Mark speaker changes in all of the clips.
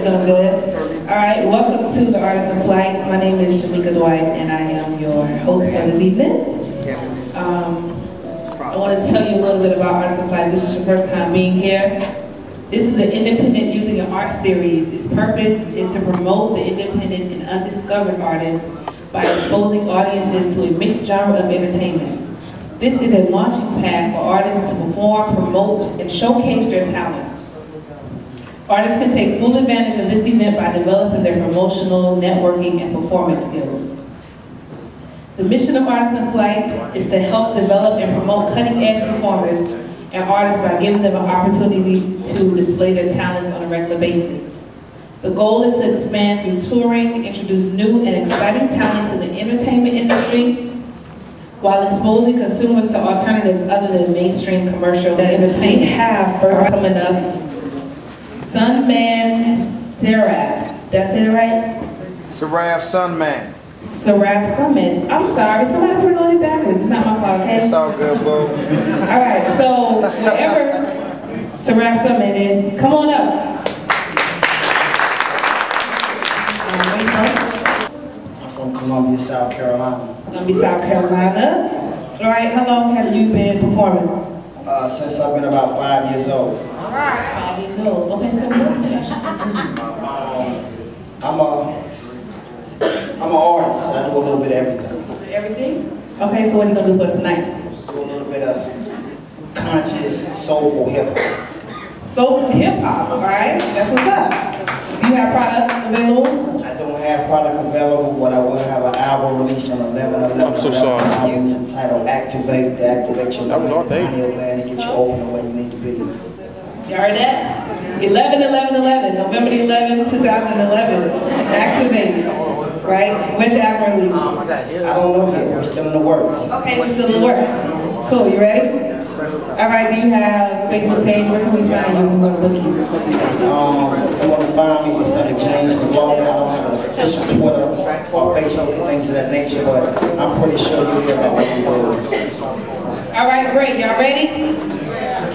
Speaker 1: doing good. All right, welcome to the ArtistsNFlight. My name is Shamika Dwight, and I am your host for this evening. I want to tell you a little bit about ArtistsNFlight. This is your first time being here. This is an independent music and art series. Its purpose is to promote the independent and undiscovered artists by exposing audiences to a mixed genre of entertainment. This is a launching pad for artists to perform, promote, and showcase their talents. Artists can take full advantage of this event by developing their promotional, networking, and performance skills. The mission of ArtistsNFlight is to help develop and promote cutting-edge performers and artists by giving them an opportunity to display their talents on a regular basis. The goal is to expand through touring, introduce new and exciting talent to the entertainment industry, while exposing consumers to alternatives other than mainstream commercial entertainment. We have first coming up, Sunman Seraph. Did I say it right?
Speaker 2: Seraph Sunman.
Speaker 1: Seraph Sunman. I'm sorry, somebody put it on it backwards. It's not my fault, okay?
Speaker 2: It's all good, boo.
Speaker 1: Alright, so wherever Seraph Sunman is, come on up.
Speaker 3: I'm from Columbia, South Carolina.
Speaker 1: Columbia, South Carolina. Alright, how long have you been performing?
Speaker 3: Since I've been about 5 years old.
Speaker 1: Alright, 5 years old. Okay, so what is
Speaker 3: I'm an artist. I do a little bit of everything.
Speaker 1: Everything? Okay, so what are you going to do for us tonight?
Speaker 3: Do a little bit of conscious, soulful hip-hop.
Speaker 1: Soulful hip-hop, alright? That's what's up. Do you have product available?
Speaker 3: I don't have product available, but I will have an album released on 11/11.
Speaker 4: I'm so sorry.
Speaker 3: The album is entitled Activate, to activate your mind, to get you open the way you need to be.
Speaker 1: You heard that? 11/11/11, November the 11th, 2011. Activated, right? When's your album release?
Speaker 3: I don't know yet. We're still in the works.
Speaker 1: Okay, we're still in the works. Cool, you ready? All right, do you have a Facebook page? Where can we find you if we want to book you?
Speaker 3: If you want to find me, it's under James Malone. I don't have an official Twitter or Facebook and things of that nature, but I'm pretty sure you'll hear about what we do.
Speaker 1: All right, great. Y'all ready?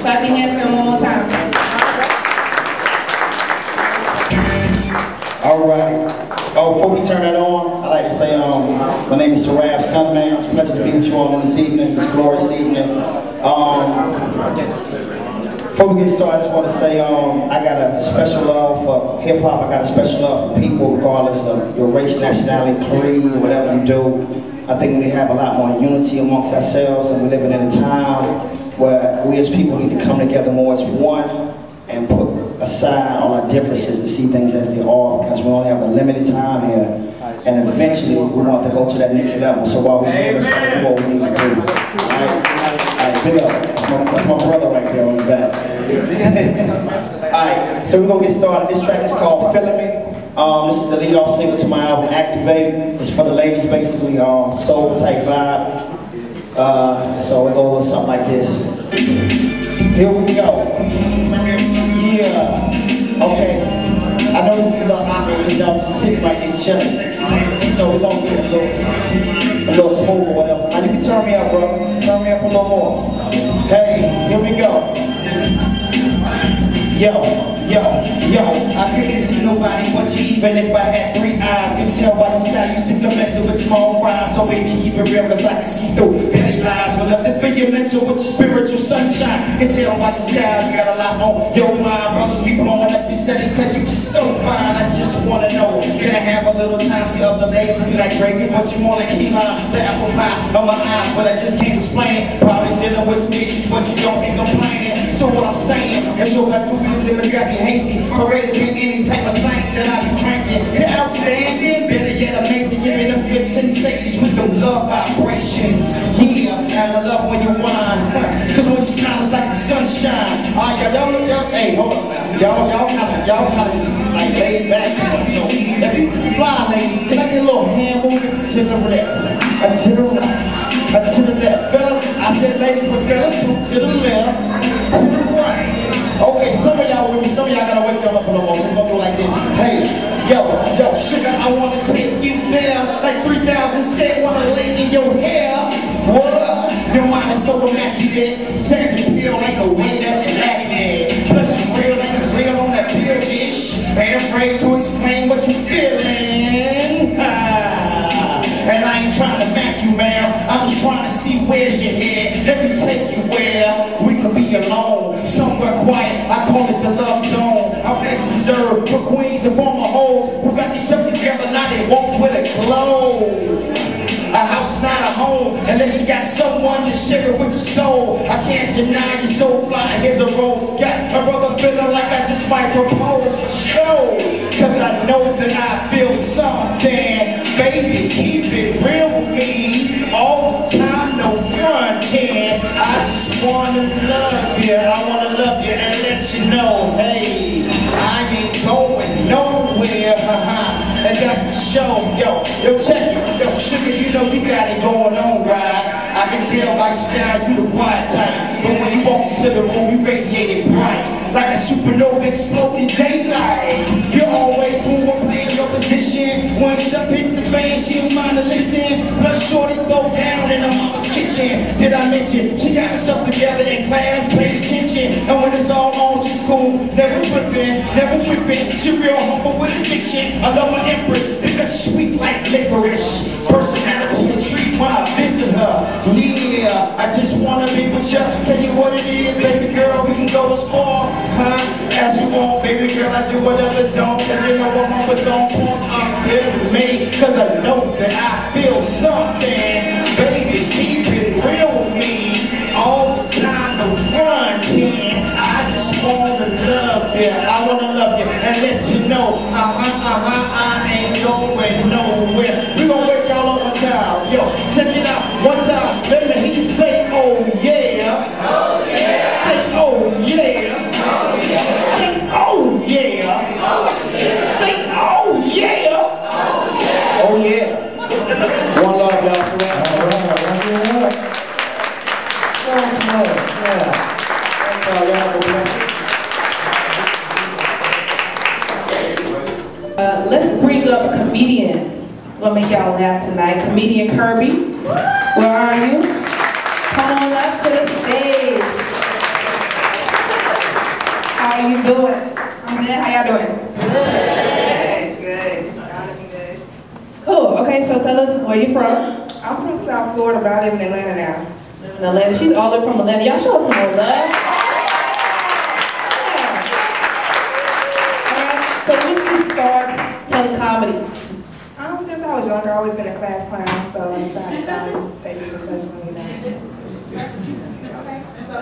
Speaker 1: Clap your hands for him one more time.
Speaker 3: All right. Oh, before we turn that on, I'd like to say my name is Seraph Sunman. It's a pleasure to be with you all this evening, this glorious evening. Before we get started, I just want to say I got a special love for hip-hop. I got a special love for people, regardless of your race, nationality, creed, whatever you do. I think we have a lot more unity amongst ourselves, and we're living in a time where we as people need to come together more as one and put aside all our differences to see things as they are, because we only have a limited time here, and eventually we want to go to that next level. So while we're here, let's find what we need to do. Alright, big up. That's my brother right there on the back. Alright, so we're going to get started. This track is called Feeling Me. This is the lead-off single to my album, Activate. It's for the ladies, basically, soul type vibe. So it goes something like this. Here we go. Yeah. Okay. I know this is a little awkward because I'm sitting right here chilling. So we're going to get a little smooth or whatever. Now you can turn me up, bro. Turn me up a little more. Hey, here we go. Yo, I couldn't see nobody but you, even if I had 3 eyes. Can tell by your style you sick of messing with small fries. So baby, keep it real, cause I can see through petty lies. With nothing for your mental, with your spiritual sunshine. Can tell by your style you got a lot on your mind. Brothers be blowing up your setting cause you just so fine. I just wanna know, can I have a little time? See other ladies be like gravy, but you more like key lime. The apple pie on my eyes, but I just can't explain. Probably dealing with some issues, but you don't be complaining. So what I'm saying is your best wisdom has got me hazy. Already than any type of thing that I be drinking. You're outstanding, better yet amazing. Giving them good sensations with them love vibrations. Yeah, and I love when you whine. Cause when you smile it's like the sunshine. Y'all, hey, hold on now. Y'all kinda just like laid back too much. So if you fly ladies, can I get a little hand movement to the left? To the right, to the left. Fellas, I said ladies, but fellas to the left, to the right. Okay, some of y'all gotta wake them up a little more. We're gonna do like this. Hey, yo, sugar, I wanna take you there. Like 3,000 said, wanna lay in your hair. What up? Your mind is so immaculate. Sexy feel like a way that's lacking. Plus it's real like a real on that pill dish. And afraid to explain what you feeling. And I ain't trying to mac you, ma'am. I'm just trying to see where's your head. Let me take you where we could be alone, somewhere quiet. I call it the love zone. I best reserved for queens and former hoes who got themselves together. Now they walk with a glow. A house is not a home unless you got someone to share it with your soul. I can't deny you're so fly. Here's a rose. Got a brother feeling like I just might propose for show. Cause I know that I feel something. Baby, keep it real with me. All the time, no fronting. I just wanna love you. I wanna love you and let you know, hey, I ain't going nowhere. And that's for sure. Yo, check it. Yo, sugar, you know you got it going on, right? I can tell by your style you the quiet type. But when you walk into the room, you radiate it bright. Like a supernova exploding daylight. You're always forward playing your position. When stuff hits the fan, she don't mind to listen. Blood shorty go down in her mama's kitchen. Did I mention she got herself together in class, paid attention. And when it's all on, she's cool, never tripping, never tripping. She real humble with addiction. I love my empress because she's sweet like licorice. Personality a treat when I visit her. Yeah, I just wanna be with ya. Tell you what it is, baby girl, we can go as far, as you want, baby girl. I do whatever don't, cause you know I'm always on point. I'm here with me, cause I know that I feel something. Baby, keep it real with me. All the time, no fronting. I just wanna love you. I wanna love you and let you know, I ain't going nowhere. We gon' work y'all on one time. Yo, check it out. One time, let me hear you say, oh yeah. Oh yeah. Say, oh yeah. Oh yeah. Say, oh yeah. Oh yeah. Say, oh yeah. Oh yeah. One love, y'all. For that. All right. Yeah. That's all y'all.
Speaker 1: Let's bring up a comedian. We'll make y'all laugh tonight. Comedian Kirby, where are you? Come on up to the stage. How are you doing?
Speaker 4: I'm good. How y'all doing?
Speaker 1: Good.
Speaker 4: Good. Y'all looking good.
Speaker 1: Cool. Okay, so tell us where you from.
Speaker 4: I'm from South Florida, but I live in Atlanta now.
Speaker 1: Live in Atlanta. She's all the way from Atlanta. Y'all show us some more love. Yeah. So when did you start telling comedy?
Speaker 4: Since I was younger, I've always been a class clown, so I decided to take it professionally now.
Speaker 5: So,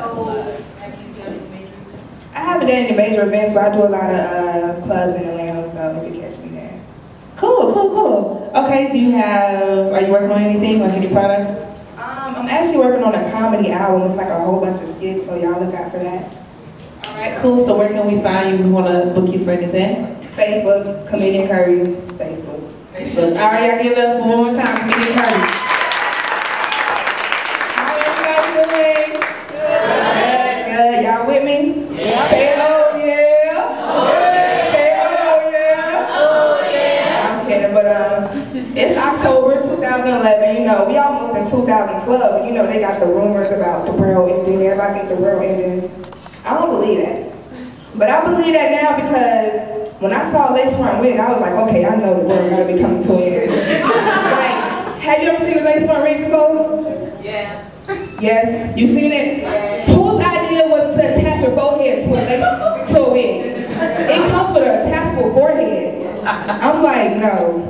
Speaker 5: have you done any major?
Speaker 4: I haven't done any major events, but I do a lot of clubs in Atlanta, so you can catch me there.
Speaker 1: Cool. Okay, are you working on anything, like any products?
Speaker 4: I'm actually working on a comedy album. It's like a whole bunch of skits, so y'all look out for that.
Speaker 1: All right, cool. So where can we find you? We want to book you for anything?
Speaker 4: Facebook, Comedian Curry, Facebook.
Speaker 1: Facebook. All right, y'all give it up one more time, Comedian Curry.
Speaker 4: How everybody doing? Good. Y'all with me?
Speaker 5: Yeah.
Speaker 4: Say oh yeah. Say oh yeah. I'm kidding, but it's October 2011. You know, we almost in 2012. You know, they got the rumors about the world ending. Everybody think the world ending. I don't believe that, but I believe that now because when I saw Lace Front Wig, I was like, okay, I know the world gotta be coming to an end. Like, have you ever seen a Lace Front Wig before?
Speaker 5: Yeah.
Speaker 4: Yes, you seen it? Whose idea was to attach your forehead to a wig? It comes with an attachable forehead. I'm like, no.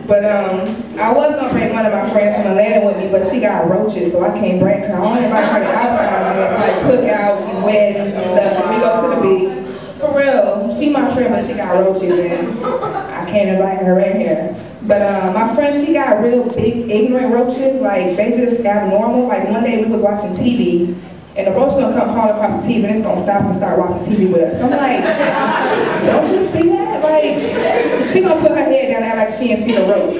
Speaker 4: But I was gonna bring one of my friends from Atlanta with me, but she got roaches, so I can't bring her. I only invite her to outside events like cookouts and weddings and stuff, and we go to the beach. For real, she my friend, but she got roaches, and I can't invite her in here. But my friend, she got real big, ignorant roaches. Like, they just abnormal. Like, one day we was watching TV, and the roach gonna come crawl across the TV, and it's gonna stop and start watching TV with us. I'm like, don't you see that? Like, she gonna put her head down there like she didn't see the roach.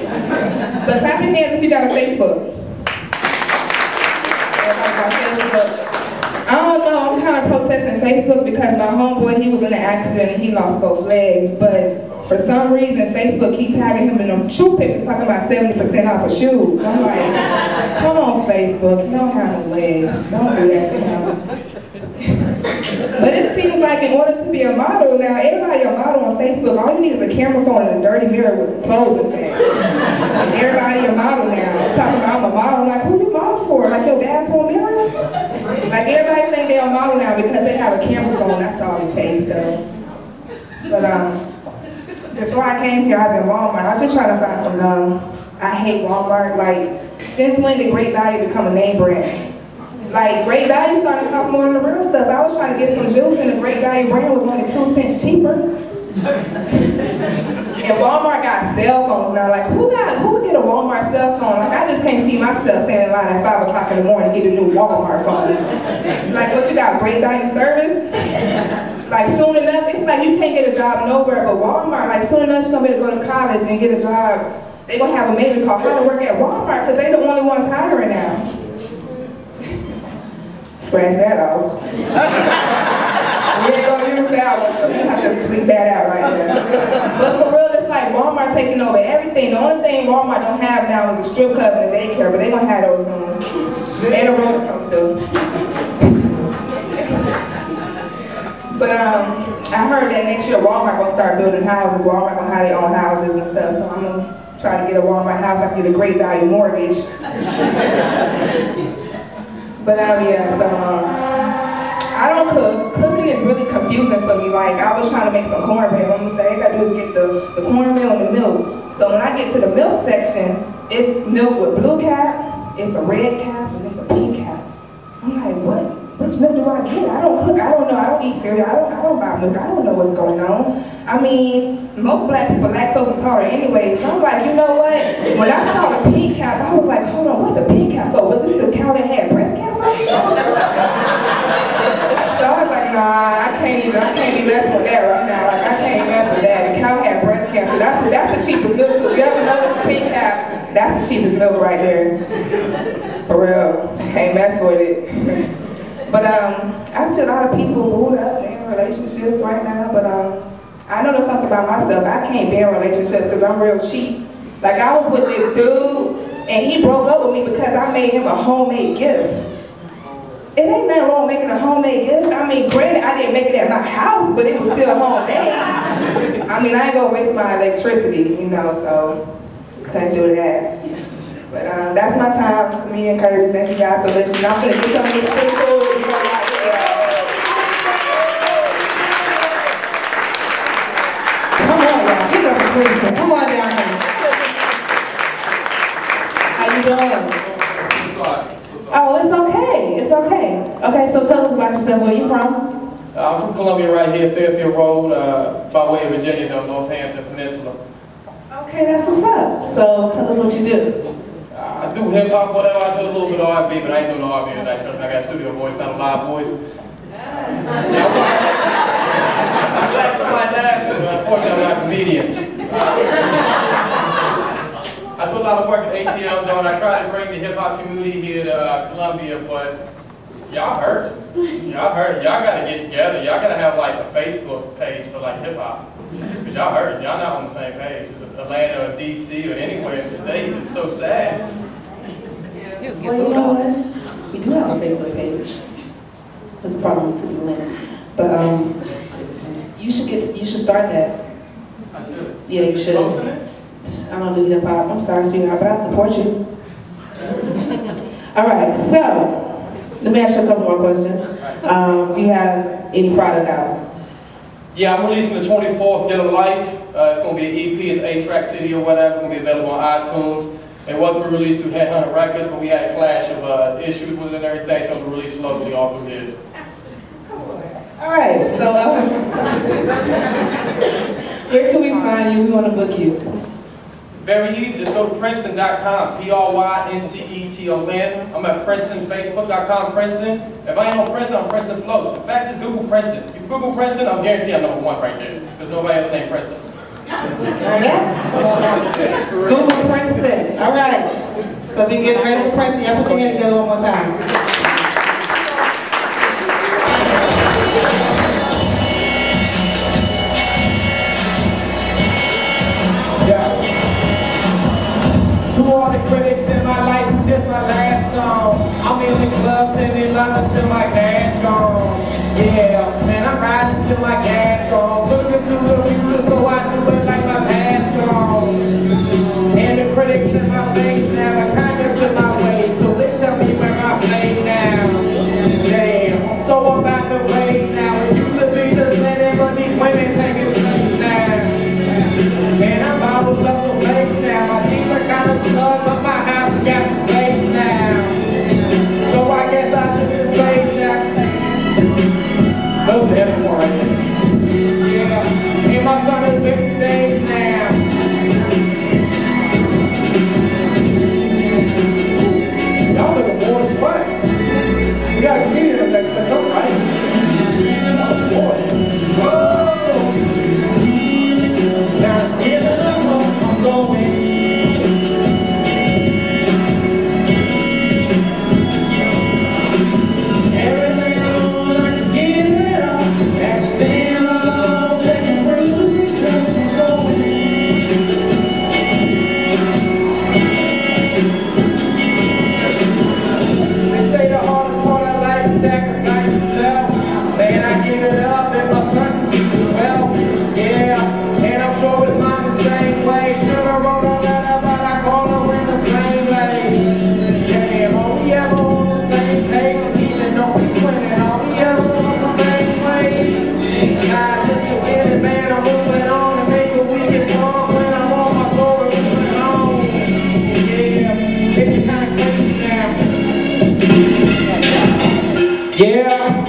Speaker 4: But clap your hands if you got a Facebook. I don't know, I'm kind of protesting Facebook because my homeboy, he was in an accident and he lost both legs, but for some reason, Facebook keeps having him in them shoe pictures talking about 70% off of shoes. I'm like, come on Facebook, you don't have no legs. Don't do that to him. But it seems like in order to be a model now, everybody a model on Facebook, all you need is a camera phone and a dirty mirror with some clothes in there. And everybody a model now. Talking about I'm a model, like who you model for? Like your bathroom mirror? Like everybody think they're a model now because they have a camera phone, that's all it takes though. But before I came here, I was in Walmart. I was just trying to find some, I hate Walmart. Like, since when did Great Value become a name brand? Like, Great Value started to cost more than the real stuff. I was trying to get some juice and the Great Value brand was only 2 cents cheaper. And Walmart got cell phones now. Like, who would get a Walmart cell phone? Like, I just can't see myself standing in line at 5 o'clock in the morning to get a new Walmart phone. Like, what you got, Great Value service? Like, soon enough, it's like you can't get a job nowhere but Walmart. Like, soon enough, you're gonna be able to go to college and get a job. They're gonna have a major called How to Work at Walmart because they're the only ones hiring now. Scratch that off. We ain't gonna use that one, so you have to bleep that out right there. But for real, it's like Walmart taking over everything. The only thing Walmart don't have now is a strip club and a daycare, but they're gonna have those soon. And a roller coaster. But I heard that next year Walmart gonna start building houses. Walmart gonna have their own houses and stuff, so I'm gonna try to get a Walmart house. I can get a Great Value mortgage. But yeah, so I don't cook. Cooking is really confusing for me. Like, I was trying to make some cornbread. I'm gonna say, all I gotta do is get the cornmeal and the milk. So when I get to the milk section, it's milk with blue cap, it's a red cap, and it's a pink cap. I'm like, what? Which milk do I get? I don't cook, I don't know, I don't eat cereal, I don't buy milk, I don't know what's going on. I mean, most black people lactose intolerant anyway, so I'm like, you know what? When I saw the pink cap, I was like, hold on, what's the pink cap for? Was this the cow that had breast cancer? So I was like, nah, I can't be messing with that right now. Like, I can't mess with that. The cow had breast cancer. That's the cheapest milk. So if you ever notice the pink cap, that's the cheapest milk right there. For real, can't mess with it. But I see a lot of people moved up in relationships right now, but I noticed something about myself. I can't be in relationships because I'm real cheap. Like, I was with this dude, and he broke up with me because I made him a homemade gift. It ain't nothing wrong making a homemade gift. I mean, granted, I didn't make it at my house, but it was still homemade. I mean, I ain't gonna waste my electricity, you know, so couldn't do that. But that's my time for me and Kirby. Thank you guys for listening. I'm gonna get some of these people. Come on, y'all. Give us a question. Come on down here. How you doing? Oh, it's okay. It's okay. Okay, so tell us about yourself. Where you from?
Speaker 6: I'm from Columbia, right here, Fairfield Road, by way of Virginia, though, Northampton Peninsula.
Speaker 1: Okay, that's what's up. So tell us what you do.
Speaker 6: I do hip hop, whatever. I do a little bit of R&B, but I ain't doing no R&B tonight. I got studio voice, not a live voice. I'm glad somebody laughed, but unfortunately I'm not a comedian. I do a lot of work at ATL, though, and I try to bring the hip hop community here to Columbia, but y'all heard it. Y'all heard it. Y'all gotta get together. Y'all gotta have like a Facebook page for like hip hop. Because y'all heard it. Y'all not on the same page. It's Atlanta or DC or anywhere in the state. It's so sad.
Speaker 1: You know, we do have a Facebook page. There's a problem with Atlanta. But you should start that.
Speaker 6: I should.
Speaker 1: Yeah, you should.
Speaker 6: Posting it?
Speaker 1: I don't do hip hop. I'm sorry, sweetheart, but I support you. All right, so let me ask you a couple more questions. Do you have any product out?
Speaker 6: Yeah, I'm releasing the 24th, Get a Life. It's going to be an EP, it's 8-track CD or whatever. It's going to be available on iTunes. It was going to be released through Headhunter Records, but we had a clash of issues with it and everything, so it's released locally all through here.
Speaker 1: All right, so where can we find you? We want to book you.
Speaker 6: Very easy, just go to Princeton.com, Princeton. I'm at Princeton, Facebook.com, Princeton. If I ain't on Princeton, I'm Princeton Flows. In fact, just Google Princeton. If you Google Princeton, I'll guarantee I'm #1 right there. Because nobody else named Princeton.
Speaker 1: Google Princeton. All right. So we get ready for Princeton. Y'all put your hands together one more time.
Speaker 3: To all the critics in my life, this my last song. I'm in the club singing love until my gas gone. Yeah. till my gas gone. Looking to the future so I do it like my past gone. And the critics in my face now, the comments in my way, so they tell me where I play now. Damn, I'm so about the way now. It used to be just letting but these women taking place now. Man, I'm bottles up the place now. My teeth are kind of snug, but my house got space now. So I guess I took this space now. Love everyone right there. Yeah, and my son is 50 days now. Y'all looking bored as fuck. We got a comedian that's something, right? Boy. Whoa! Now, give it up, I'm going. Everything I want, I can give it up. That's staying alone, taking bruises and cuts and going. They say the hardest part of life is sacrifice yourself. Saying I give it up and my son keeps it well. Yeah, and I'm sure it's mine the same way. Should've wrote a letter, but I called her in the plain lane. Damn, are we ever on the same page? And even though we swimming, are we ever on the same page? Nah, just forget it, man. I'm moving on and make a weekend talk when I'm on my floor and moving on. Yeah, it's kind of crazy now. Yeah,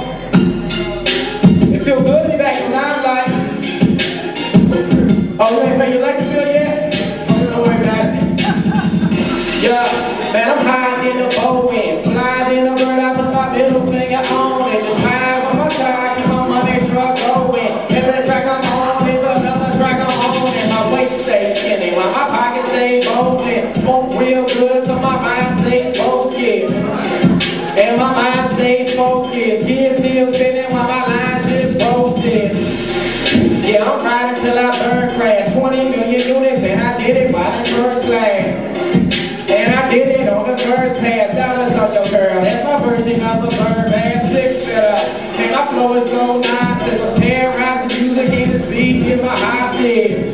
Speaker 3: it feels good to be back in limelight. Oh, you ain't paid your electric bill yet? Oh, don't worry about it. Yeah, man, I'm high in the Boeing, flying in the bird, I put my middle finger on it. The drive on my car, keep my money truck going. Every track I'm on is another track I'm on, and my waist stays skinny while my pocket stays open. Smoke real good, so my mind stays focused. And my mind stays focused. Kids still spinning while my line just posted. Yeah, I'm riding till I burn crash. 20 million units and I did it while in first class. And I did it on the first pass. Dollars on your girl. That's my version of a bird ass six setup. And my flow is so nice. There's a terrorizing music in the beat in my high stairs.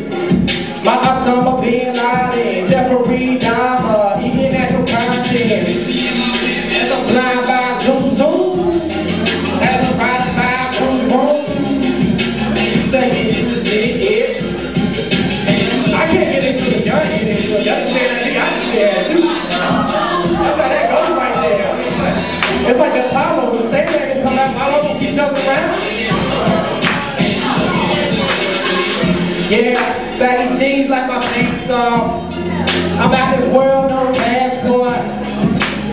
Speaker 3: My summer being loud in Jeffrey Dahmer, eating natural content. As I'm flying by zoom zoom, as I'm riding by boom boom, thinking this is it. I can't get into the gun here, so y'all understand that I understand too. That's how that goes right there. It's like the Apollo, the same thing can come out, Apollo will keep us around. Yeah, baggy jeans like my pants off. I'm out this world, no passport.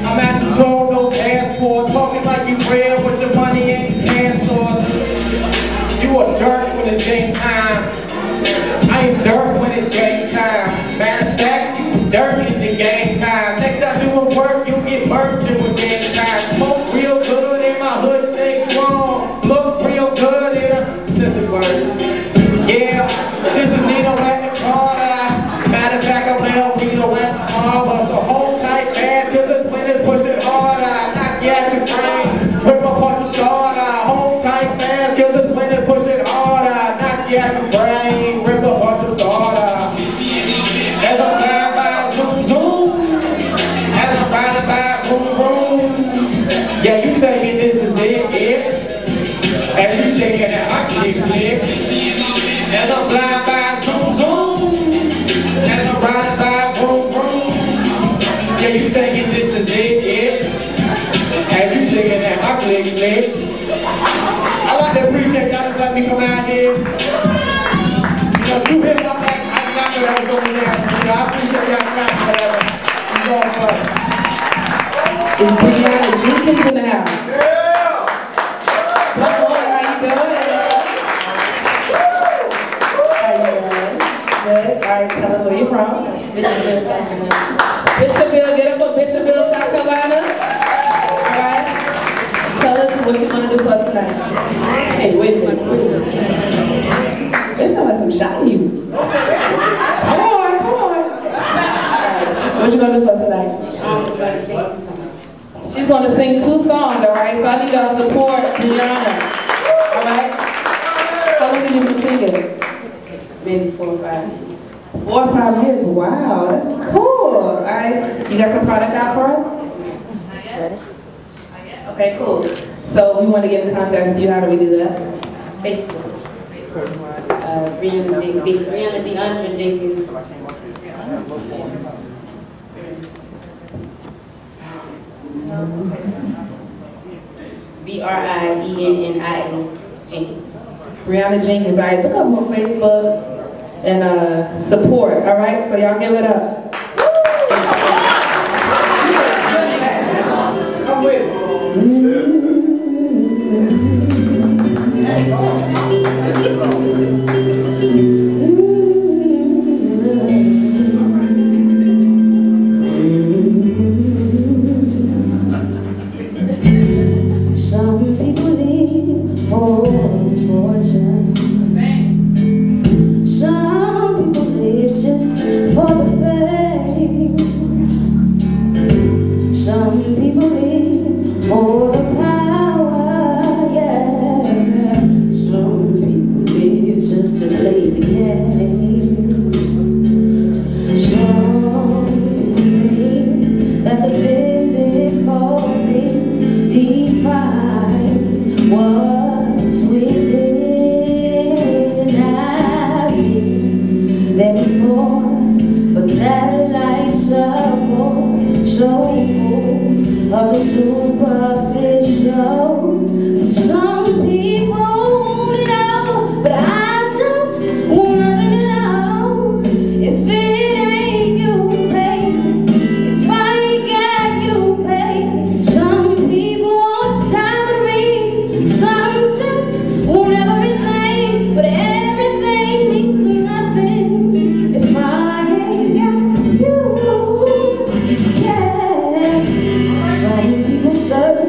Speaker 3: I'm at the 12, no passport. Talking like you real, but your money ain't cash or. You a dirt when it's game time. I ain't dirt when it's game time. Matter of fact, you dirt is the game time. Next time doing work, you get murked doing game time. Smoke real good and my hood stay strong. Look real good in a Pacific word. Yeah, this is Nino at the Carter. Matter of fact, I'm now Nino at the Harbor. So hold tight, man, cause the winners push it harder. Knock you at your brain, rip apart the starter. Hold tight, man, cause the winners push it harder. Knock you at your brain, rip apart the starter. As I'm flying by zoom zoom, as I'm riding by boom boom. Yeah, you thinking this is it? As you thinking that I click. As I'm flying by zoom zoom, as I'm riding by boom boom. Yeah, you thinking this is it? As you thinking that I click. I like to appreciate y'all just let me come out here. You know, you hip hop like I'm not gonna ever go in there. I appreciate y'all coming for that. You know what?
Speaker 1: It's Brianna Jenkins in the house. Come on, how you doing? Good. All right, tell us where you're from. Bishopville, South Carolina. Bishopville, get up for Bishopville, South Carolina. All right. Tell us what you want to do for us tonight. Hey, wait a minute. It sounds like some shot in you. Come on. All right. What you going to do for us tonight? She's going to sing 2 songs, all right? So I need y'all to support Brianna. All right? long you been singing?
Speaker 7: Maybe 4 or 5 years.
Speaker 1: 4 or 5 years. Wow, that's cool. All right, you got some product out for us?
Speaker 7: Ready?
Speaker 1: Okay, cool. So we want to get in contact with you. How do we do that?
Speaker 7: Facebook. Brianna DeAndre Jenkins. BRIENNIE Jenkins.
Speaker 1: Brianna Jenkins. All right, look up on Facebook and support. All right, so y'all give it up.
Speaker 6: Come with it.
Speaker 7: Some people live for fortune. Some people live just for the fame. Some people live for the power, yeah. Some people live just to play the game. Some people think that the physical things define what's within. I've been there before, but that light's up so full of the superficial. But some people want it all, but I don't want nothing at all. If it ain't you, baby, if I ain't got you, baby. Some people want diamond rings, some just want everything, but everything means nothing if I ain't got you. Yeah. Some people serve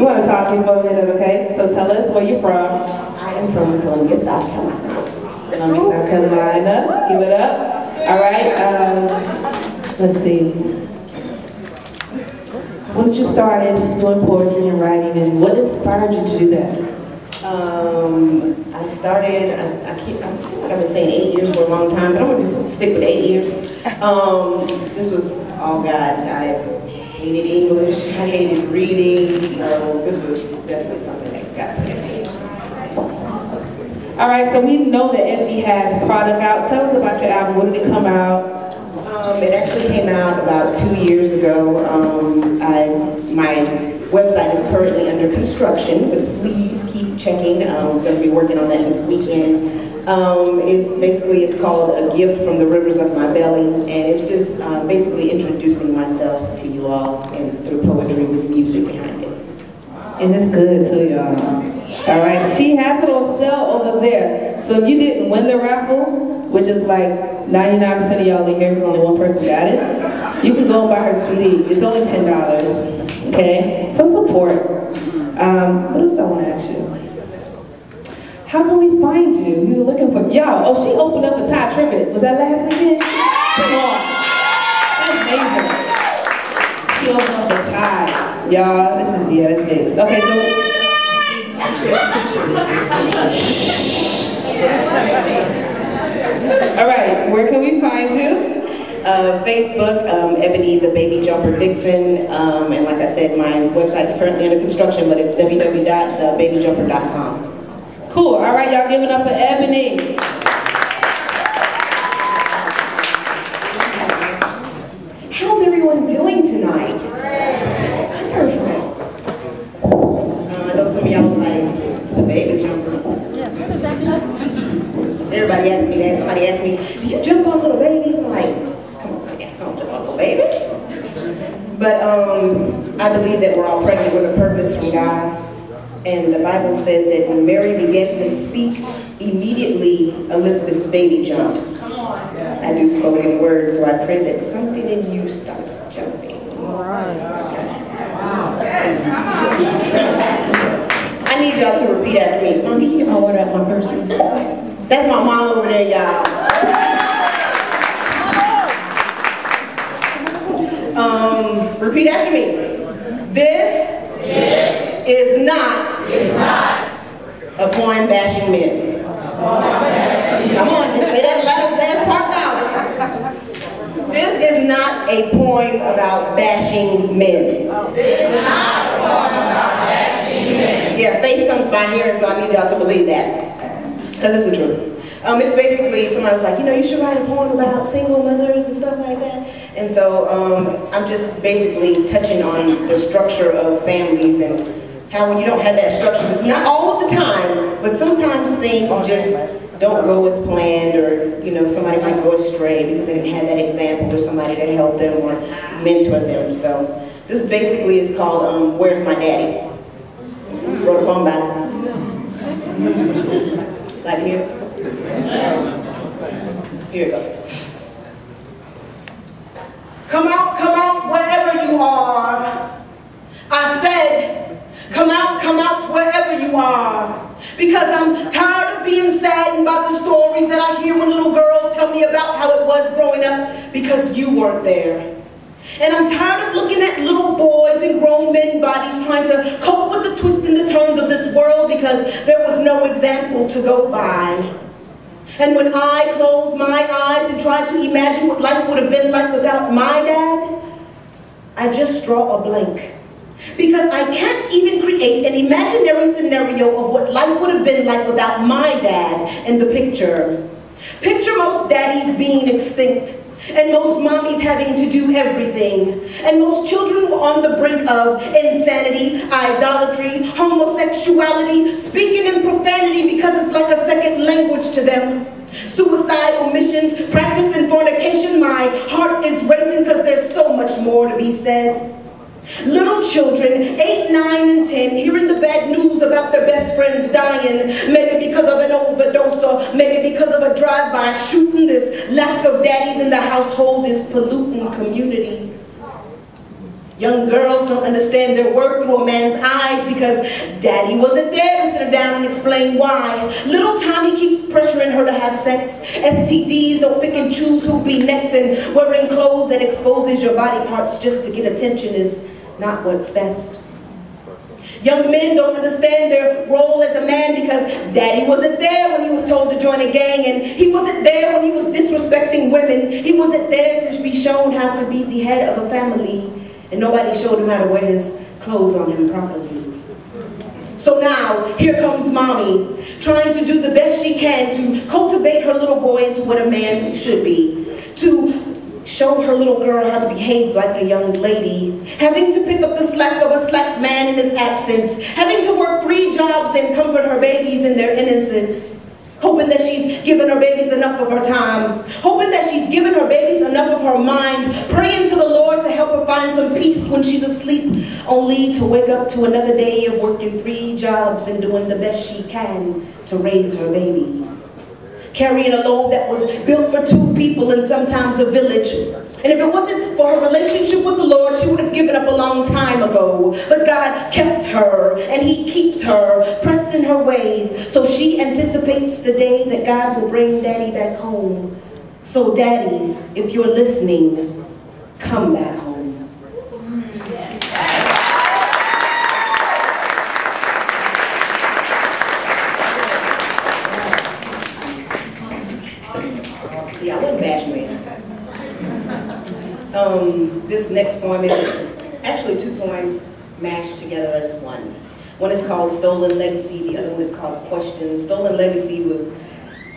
Speaker 1: We want to talk to you for a minute, okay? So tell us where you're from.
Speaker 8: I am from Columbia, South Carolina.
Speaker 1: Columbia, South Carolina. Give it up. All right. Let's see. When did you started doing poetry and writing, and what inspired you to do that?
Speaker 8: I started, I feel like I've been saying 8 years for a long time, but I'm going to just stick with 8 years. This was, oh God, I hated English, I hated reading, so this was definitely something that got me.
Speaker 1: All right, so we know that Ebony has product out. Tell us about your album. When did it come out?
Speaker 8: It actually came out about 2 years ago. My website is currently under construction, but please keep checking. I'm going to be working on that this weekend. It's called A Gift from the Rivers of My Belly, and it's just basically introducing myself to you all and through poetry with music behind it.
Speaker 1: And it's good too, y'all. All right, she has it on sale over there. So if you didn't win the raffle, which is like 99% of y'all in here because only one person got it, you can go and buy her CD. It's only $10. Okay, so support. What else I want to ask you? How can we find you? You were looking for y'all. Oh, she opened up a Thai tribute. Was that last weekend? Come on, that's amazing. She opened up a Thai. Y'all, this is that's big. Okay, so. All right, where can we find you?
Speaker 8: Facebook, Ebony the Baby Jumper Dixon, and like I said, my website is currently under construction, but it's www.thebabyjumper.com.
Speaker 1: Cool. All right, y'all give it up for Ebony.
Speaker 8: How's everyone doing tonight? Perfect. I know some of y'all was like, the baby jumper. Everybody asked me that. Somebody asked me, do you jump on little babies? I'm like, come on, I don't jump on little babies. But I believe that we're all pregnant with a purpose from God. And the Bible says that when Mary began to speak, immediately Elizabeth's baby jumped. Come on. I do spoken word, so I pray that something in you starts jumping. All right. I need y'all to repeat after me. Mom, can you get my water out of my purse, please? That's my mom over there, y'all. Repeat after me. This is not a poem bashing men. Come on, say that last part out. This is not a poem about bashing men. This is not a poem about bashing men. Yeah, faith comes by hearing, so I need y'all to believe that. Because it's the truth. It's basically, somebody was like, you know, you should write a poem about single mothers and stuff like that. And so I'm just basically touching on the structure of families and how when you don't have that structure, it's not all of the time, but sometimes things just don't go as planned, or you know, somebody might go astray because they didn't have that example or somebody to help them or mentor them. So this basically is called Where's My Daddy? Wrote a poem about it. Like here? Here you go. Come out wherever you are. I said, come out wherever you are. Because I'm tired of being saddened by the stories that I hear when little girls tell me about how it was growing up because you weren't there. And I'm tired of looking at little boys and grown men bodies trying to cope with the twists and the turns of this world because there was no example to go by. And when I close my eyes and try to imagine what life would have been like without my dad, I just draw a blank. Because I can't even create an imaginary scenario of what life would have been like without my dad in the picture. Picture most daddies being extinct, and most mommies having to do everything, and most children were on the brink of insanity, idolatry, homosexuality, speaking in profanity because it's like a second language to them. Suicide, omissions, practicing fornication. My heart is racing because there's so much more to be said. Little children, 8, 9, and 10, hearing the bad news about their best friends dying, maybe because of an overdose or maybe because of a drive-by shooting. This lack of daddies in the household is polluting communities. Young girls don't understand their worth through a man's eyes because daddy wasn't there to sit her down and explain why. Little Tommy keeps pressuring her to have sex. STDs don't pick and choose who be next, and wearing clothes that exposes your body parts just to get attention is not what's best. Young men don't understand their role as a man because daddy wasn't there when he was told to join a gang, and he wasn't there when he was disrespecting women. He wasn't there to be shown how to be the head of a family, and nobody showed him how to wear his clothes on him properly. So now, here comes mommy, trying to do the best she can to cultivate her little boy into what a man should be, to show her little girl how to behave like a young lady, having to pick up the slack of a slack man in his absence, having to work 3 jobs and comfort her babies in their innocence, hoping that she's given her babies enough of her time, hoping that she's given her babies enough of her mind, praying to the Lord to help her find some peace when she's asleep, only to wake up to another day of working 3 jobs and doing the best she can to raise her babies. Carrying a load that was built for 2 people and sometimes a village. And if it wasn't for her relationship with the Lord, she would have given up a long time ago. But God kept her, and He keeps her, pressing her way. So she anticipates the day that God will bring Daddy back home. So daddies, if you're listening, come back home. Yeah, I wasn't bashing it. This next poem is actually 2 poems mashed together as one. One is called Stolen Legacy, the other one is called Question. Stolen Legacy was,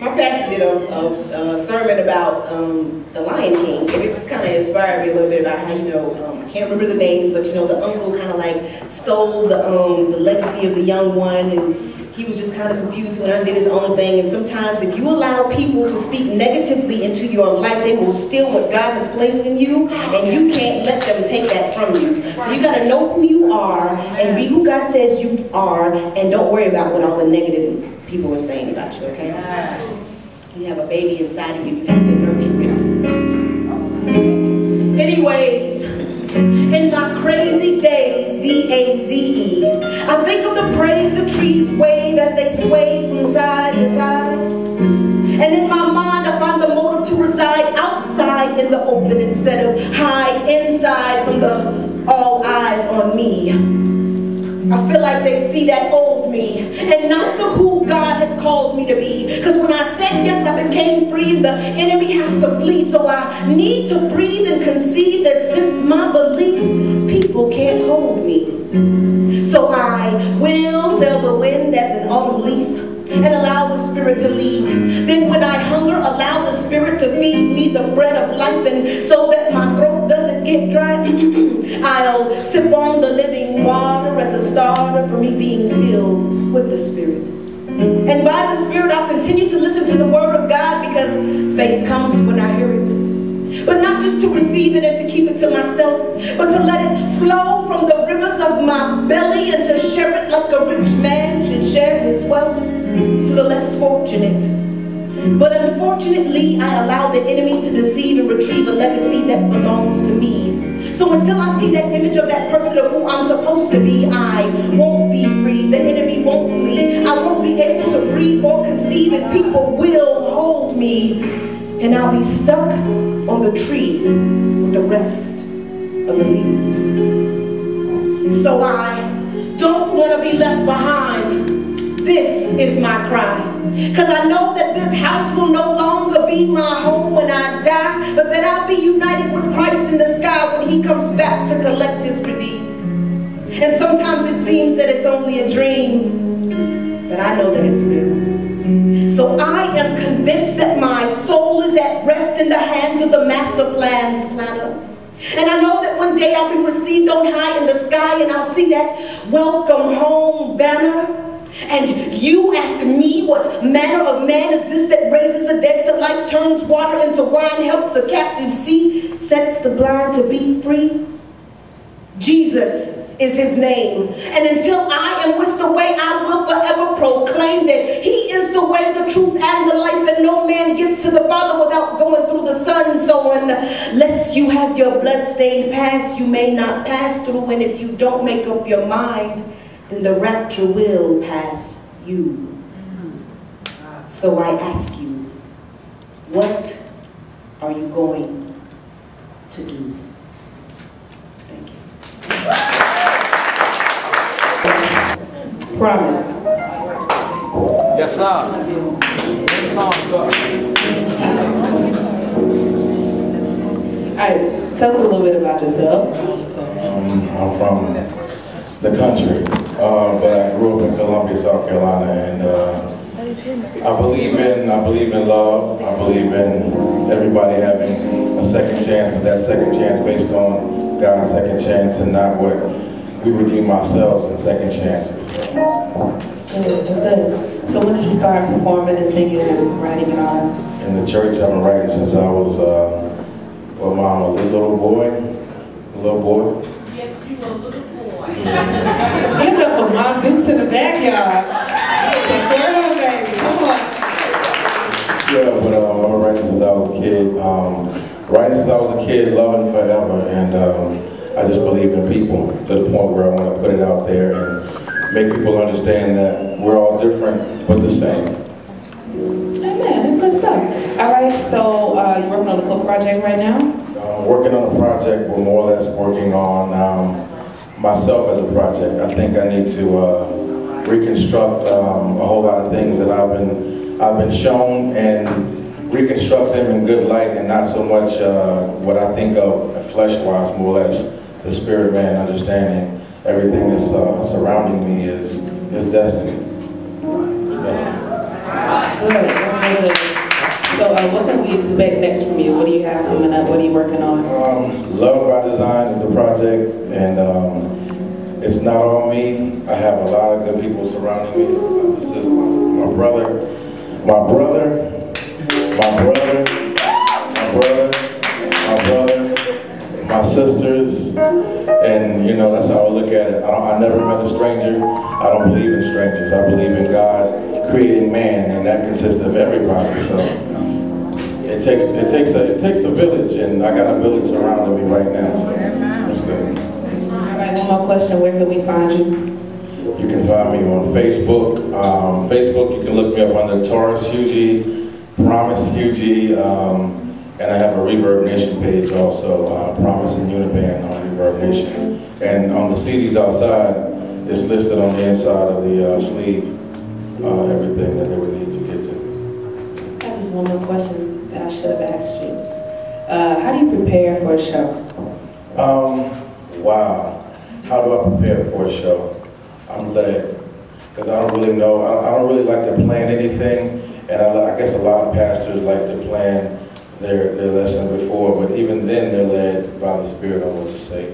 Speaker 8: my pastor did a sermon about the Lion King, and it just kind of inspired me a little bit about how, you know, I can't remember the names, but you know, the uncle kind of like stole the legacy of the young one, and he was just kind of confused when I did his own thing. And sometimes if you allow people to speak negatively into your life, they will steal what God has placed in you, and you can't let them take that from you. So you got to know who you are and be who God says you are, and don't worry about what all the negative people are saying about you, okay? You have a baby inside of you, you have to nurture it. Anyways, in my crazy days, D-A-Z-E, I think of the praise the trees wave as they sway from side to side. And in my mind, I find the motive to reside outside in the open instead of hide inside from the all eyes on me. I feel like they see that old me and not the who God has called me to be. Because when I said yes, I became free, the enemy has to flee. So I need to breathe and conceive that since my belief, people can't hold me. So I will sail the wind as an autumn leaf and allow the Spirit to lead. Then when I hunger, allow the Spirit to feed me the bread of life, and so that my throat doesn't get dry, I'll sip on the living water as a starter for me being filled with the Spirit. And by the Spirit, I'll continue to listen to the Word of God, because faith comes when I hear it. But not just to receive it and to keep it to myself, but to let it flow from the rivers of my belly and to share it like a rich man should share his wealth to the less fortunate. But unfortunately, I allow the enemy to deceive and retrieve a legacy that belongs to me. So until I see that image of that person of who I'm supposed to be, I won't be free. The enemy won't flee. I won't be able to breathe or conceive, and people will hold me. And I'll be stuck on the tree with the rest of the leaves. So I don't want to be left behind. This is my cry. Because I know that this house will no longer be my home when I die, but that I'll be united with Christ in the sky when He comes back to collect His redeemed. And sometimes it seems that it's only a dream, but I know that it's real. So I am convinced that my soul is at rest in the hands of the master plan's planner. And I know that one day I'll be received on high in the sky, and I'll see that welcome home banner. And you ask me, what manner of man is this that raises the dead to life, turns water into wine, helps the captive see, sets the blind to be free? Jesus is His name. And until I am whisked away, I will forever proclaim that He is the way, the truth, and the life, and no man gets to the Father without going through the Son. So unless you have your blood-stained past, you may not pass through. And if you don't make up your mind, then the rapture will pass you. So I ask you, what are you going to do? Thank you.
Speaker 1: Promise.
Speaker 2: Yes, sir.
Speaker 1: Alright, tell us a little bit about yourself.
Speaker 9: I'm from the country, but I grew up in Columbia, South Carolina, and I believe in love. I believe in everybody having a second chance, but that second chance based on God's second chance and not what we redeem ourselves in second chances.
Speaker 1: That's good, that's good. So when did you start performing and singing and writing and all that?
Speaker 9: In the church, I've been writing since I was, well, Mom, a little boy.
Speaker 5: Yes, you were a little boy.
Speaker 1: Give it up for Mom Dukes in the backyard. Girl, baby, come on.
Speaker 9: Yeah, but I've been writing since I was a kid. Loving forever, and I just believe in people to the point where I want to put it out there and make people understand that we're all different but the same.
Speaker 1: Amen, that's good stuff. All right, so you're working on a book project right now?
Speaker 9: Working on a project, but more or less working on myself as a project. I think I need to reconstruct a whole lot of things that I've been shown and reconstruct them in good light and not so much what I think of flesh-wise, more or less the spirit man, understanding everything that's surrounding me is destiny.
Speaker 1: Good, that's really good. So what can we expect next from you? What do you have coming up? What are you working on?
Speaker 9: Love by Design is the project, and it's not all me. I have a lot of good people surrounding me. This is my brother, my sisters, and you know, that's how I look at it. I never met a stranger. I don't believe in strangers. I believe in God creating man, and that consists of everybody. So it takes a village, and I got a village surrounding me right now. So that's good.
Speaker 1: All right, one more question. Where can we find you?
Speaker 9: You can find me on Facebook. Facebook, you can look me up under Taurus Hughie, Promise Hughie, and I have a Reverb Nation page also, Promise and Uniband on Reverb Nation. And on the CDs outside, it's listed on the inside of the sleeve, everything that they would need to get to.
Speaker 1: I have just one more question that I should have asked you. How do you prepare for a show?
Speaker 9: Wow. How do I prepare for a show? I'm led, because I don't really know. I don't really like to plan anything, and I guess a lot of pastors like to plan their lesson before, but even then they're led by the Spirit on what to say,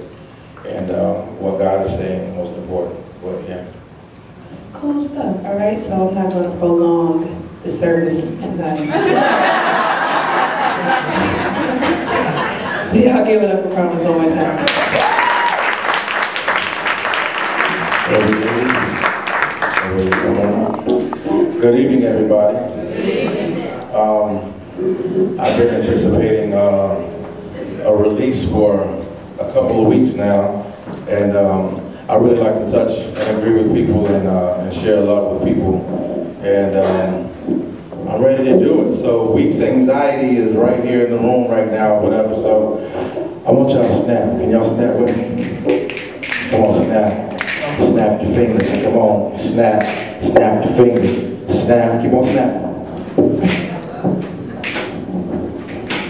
Speaker 9: and what God is saying is most important. But yeah.
Speaker 1: That's cool stuff. All right, so I'm not going to prolong the service tonight. So y'all give it up for Promise one more time.
Speaker 9: Good evening, everybody. I've been anticipating a release for a couple of weeks now, and I really like to touch and agree with people and share love with people, and I'm ready to do it. So Week's Anxiety is right here in the room right now, whatever, so I want y'all to snap. Can y'all snap with me? Come on, snap. Snap your fingers. Come on, snap. Snap your fingers. Snap. Keep on snapping.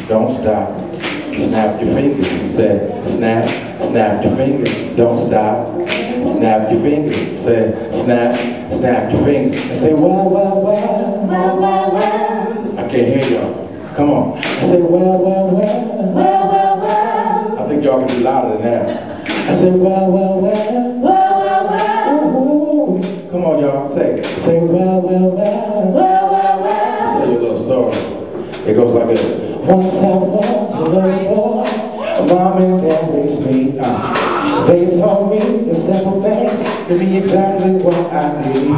Speaker 9: Don't stop. Snap your fingers. Say, snap. Snap your fingers. Don't stop. Snap your fingers. Say, snap. Snap your fingers. And say, wow, wow, wow. Wow, wow, wow. I can't hear y'all. Come on. I say, wow, wow, wow. Wow, wow, wow. I think y'all can be louder than that. I say, wow, wow, wow. Wow, wow, wow. Come on, y'all. Say, wow, wow, wow. Wow, wow, wow. I'll tell you a little story. It goes like this. Once I was a little boy, Mom and Dad raised me. They told me the simple things to be exactly what I need.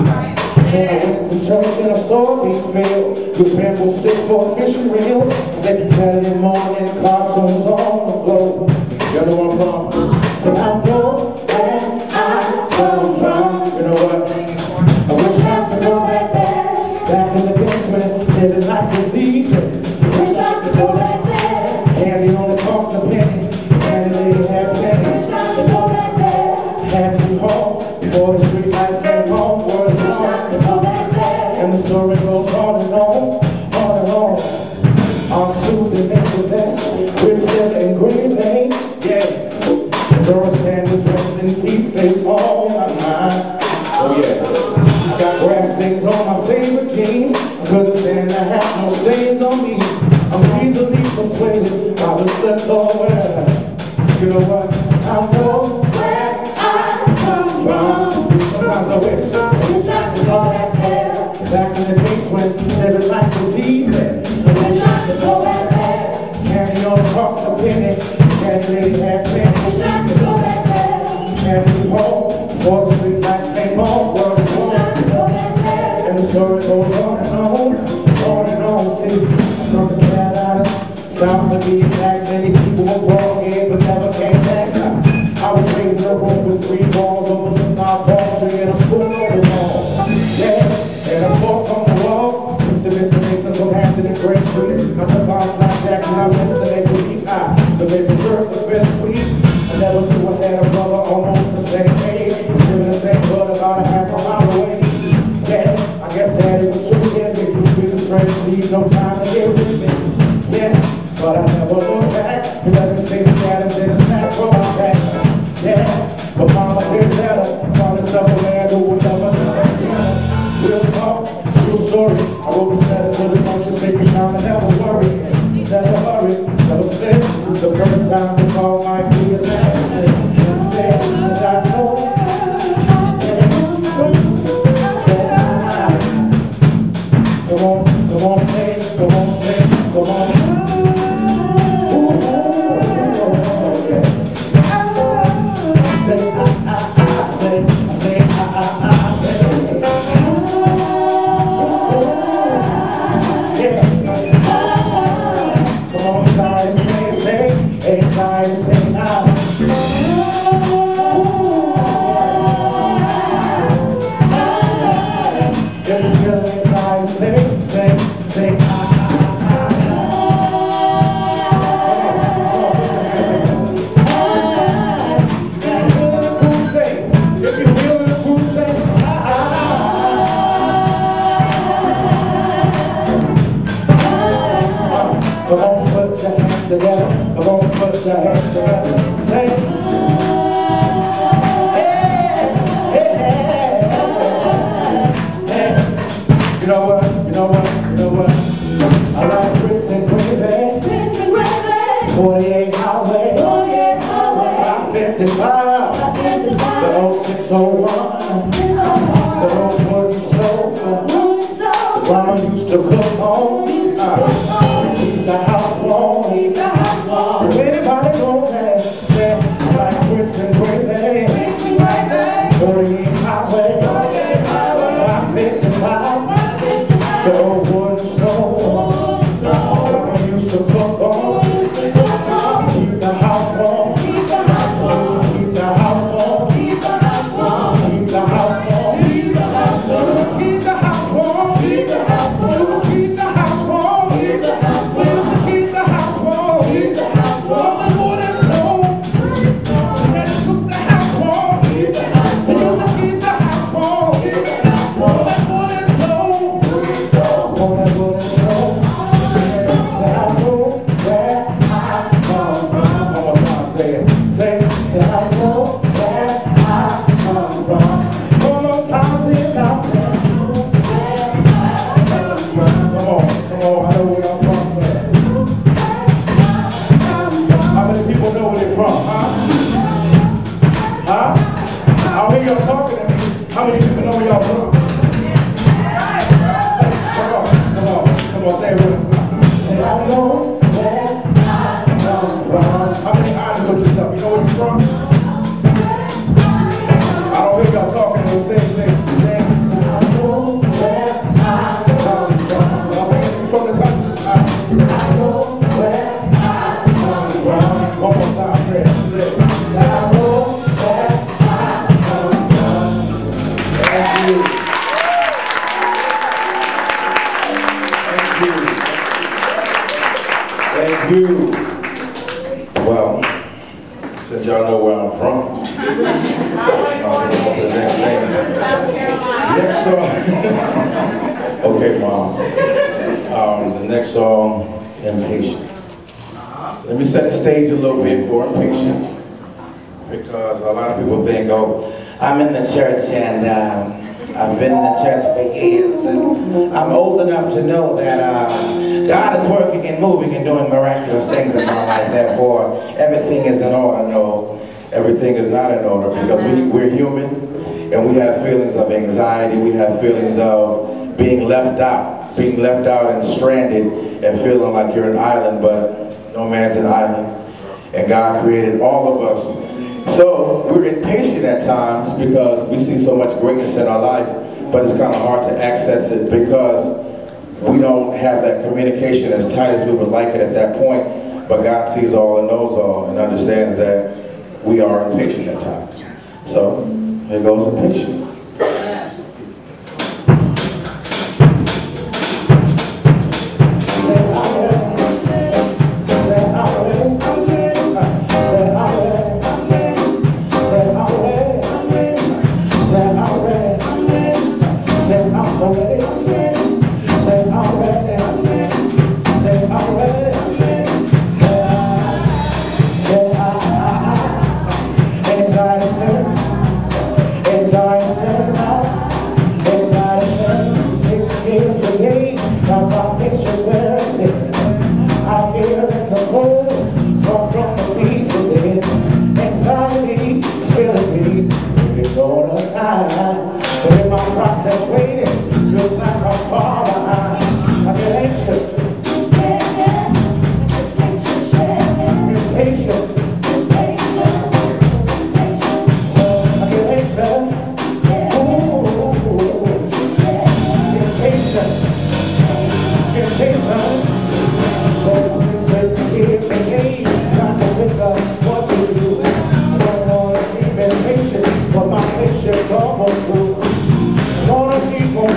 Speaker 9: Then I went to church and I saw me filled with bamboo sticks for a fishing reel. Every Saturday morning, cartoons on the floor. You know where I'm from? So I know where I come from. You know what? I wish I could go back there. Back in the days when living life was easy. Wish I could go back there. Candy only cost a penny. Candy lady had pennies. Wish I could go back there. Candy home before the street lights came home. Wish I could go back there. And the story goes on and on, on and on. On Susan and the best, we're still in Green Bay, yeah. Doris Sanders, rest in peace, stays on my mind. Oh yeah. I got grass stains on my favorite jeans. I couldn't stand to have no stains on me. I'm easily persuaded by the slip over. You know what? I know where I come from. Sometimes I wish I could go back there. Back in the days when living life was easy. I wish I could go back there. Candy on the cost of penny. Candy lady had penny. I wish I could go back there. Candy home before the street lights came on. World is home. And the story goes on and on, on and on. See, I'm from the Carolina, South to be exact. Many people were born here but never came back. I was raised in a room with 3 walls over the top ball tree and a spoon on the wall. Yeah, and a fork on the wall. Mr. Nicholas on Hampton and Great Street. I took on my Jackson, I missed the neighbor heat. The baby served was bittersweet. I never knew I had a brother almost the same age. Living the same blood about a half a mile away. Yeah, I guess daddy was too busy. We just trying to see no time to get with me. Yes, but I never look back. He let me stay scattered in a snack for my back. Yeah, but mama did better. Found herself a man who would never know. Real talk, true story. I wrote this letter to the country, taking time and never worry. Never hurry, never slip. The first time to call might be a man. Instead, as I know. Come on, say, come on, say, come on. Y'all talking the same thing. Thank you. Well, since y'all know where I'm from, on to the next thing. Next song. Okay, Mom. The next song, Impatient. Let me set the stage a little bit for Impatient, because a lot of people think, oh, I'm in the church and I've been in the church for years, and I'm old enough to know that God is working and moving and doing miraculous things in my life. Therefore, everything is in order. No, everything is not in order, because we're human and we have feelings of anxiety. We have feelings of being left out and stranded and feeling like you're an island, but no man's an island. And God created all of us. So we're impatient at times because we see so much greatness in our life, but it's kind of hard to access it because we don't have that communication as tight as we would like it at that point. But God sees all and knows all and understands that we are impatient at times. So here goes Impatient. Keep on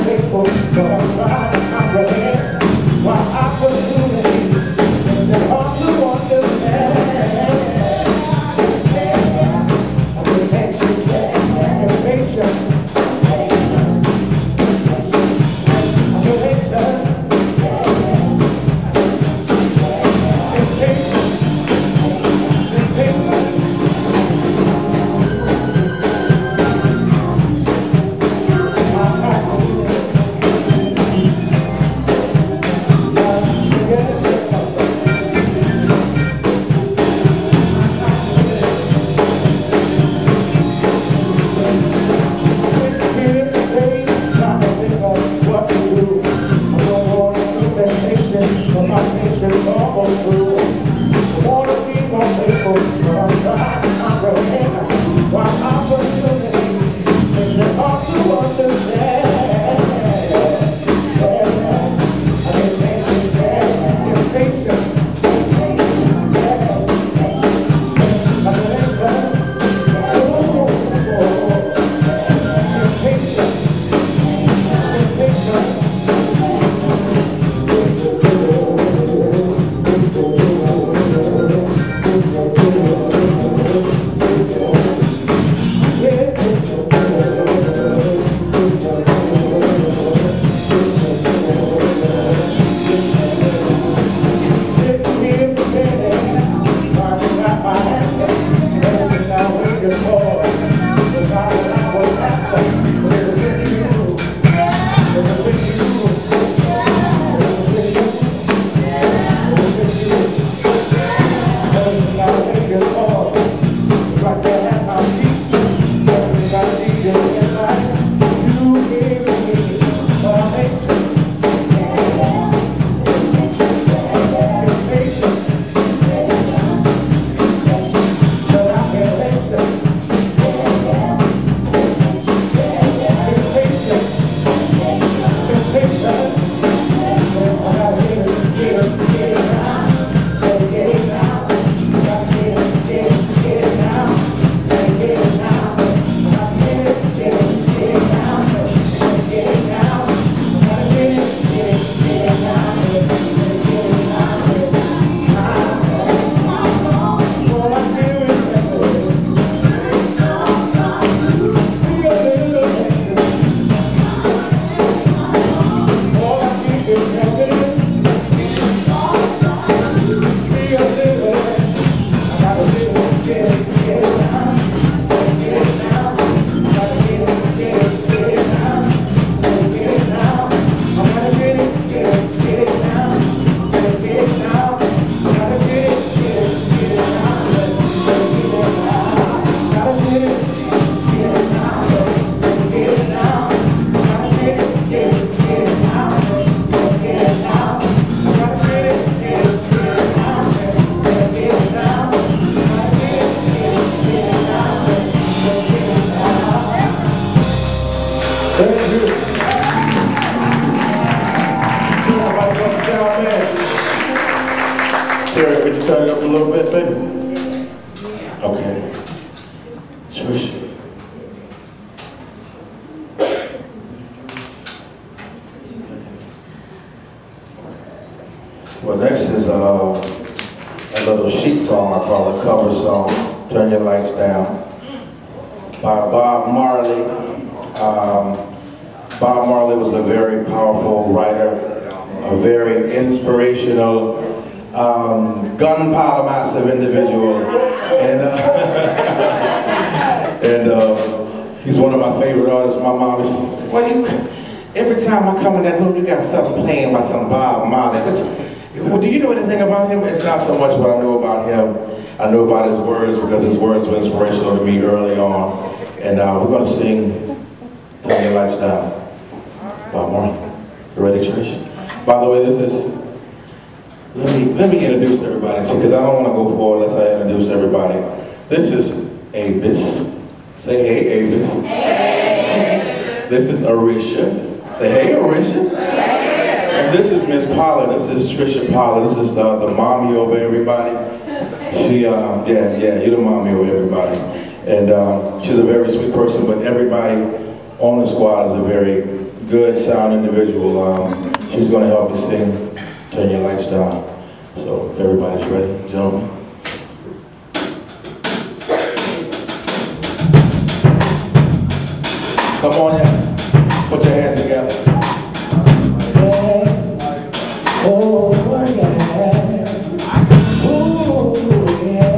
Speaker 9: Sarah, could you turn it up a little bit, baby? Okay. Trisha. Well, next is a little sheet song, I call it, cover song, Turn Your Lights Down, by Bob Marley. Bob Marley was a very powerful writer, a very inspirational, gunpowder massive individual, and he's one of my favorite artists. My mom is, well, every time I come in that room, you got something playing by some Bob Marley. Well, do you know anything about him? It's not so much what I know about him. I know about his words because his words were inspirational to me early on. And we're going to sing Turn Your Lights Down by Marley. You ready, Trish? By the way, this is, let me introduce everybody, because I don't want to go forward unless I introduce everybody. This is Avis. Say hey, Avis. Hey. This is Arisha. Say hey, Arisha. And this is Miss Paula. This is Trisha Paula. This is the mommy over everybody. She, yeah, you're the mommy over everybody. And she's a very sweet person, but everybody on the squad is a very good sound individual. She's going to help me sing Turn Your Lights Down. So if everybody's ready, gentlemen. Come on in. Put your hands together.
Speaker 3: Oh, yeah. Oh, yeah.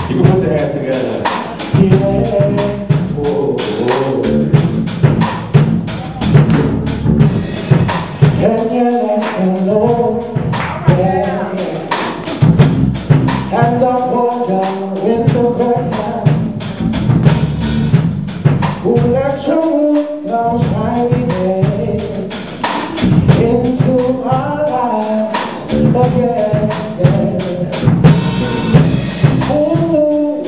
Speaker 9: You can put your hands together.
Speaker 3: Yeah. Oh, turn your lights down low. Yeah. And the water with the curtain. Who let your moon now shining into our lives again. Oh,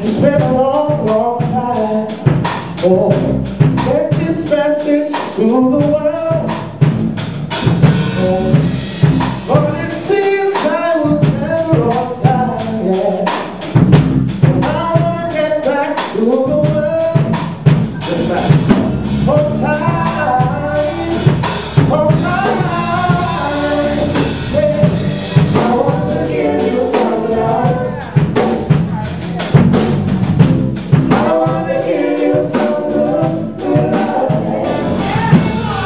Speaker 3: it's been a long, long time. Oh, get this message to the world. Oh, but it seems I was never on time, yeah. So now I wanna get back to the world. Just that. On time. On time. Yeah. I want to give you some love. I want to give you some good, good love.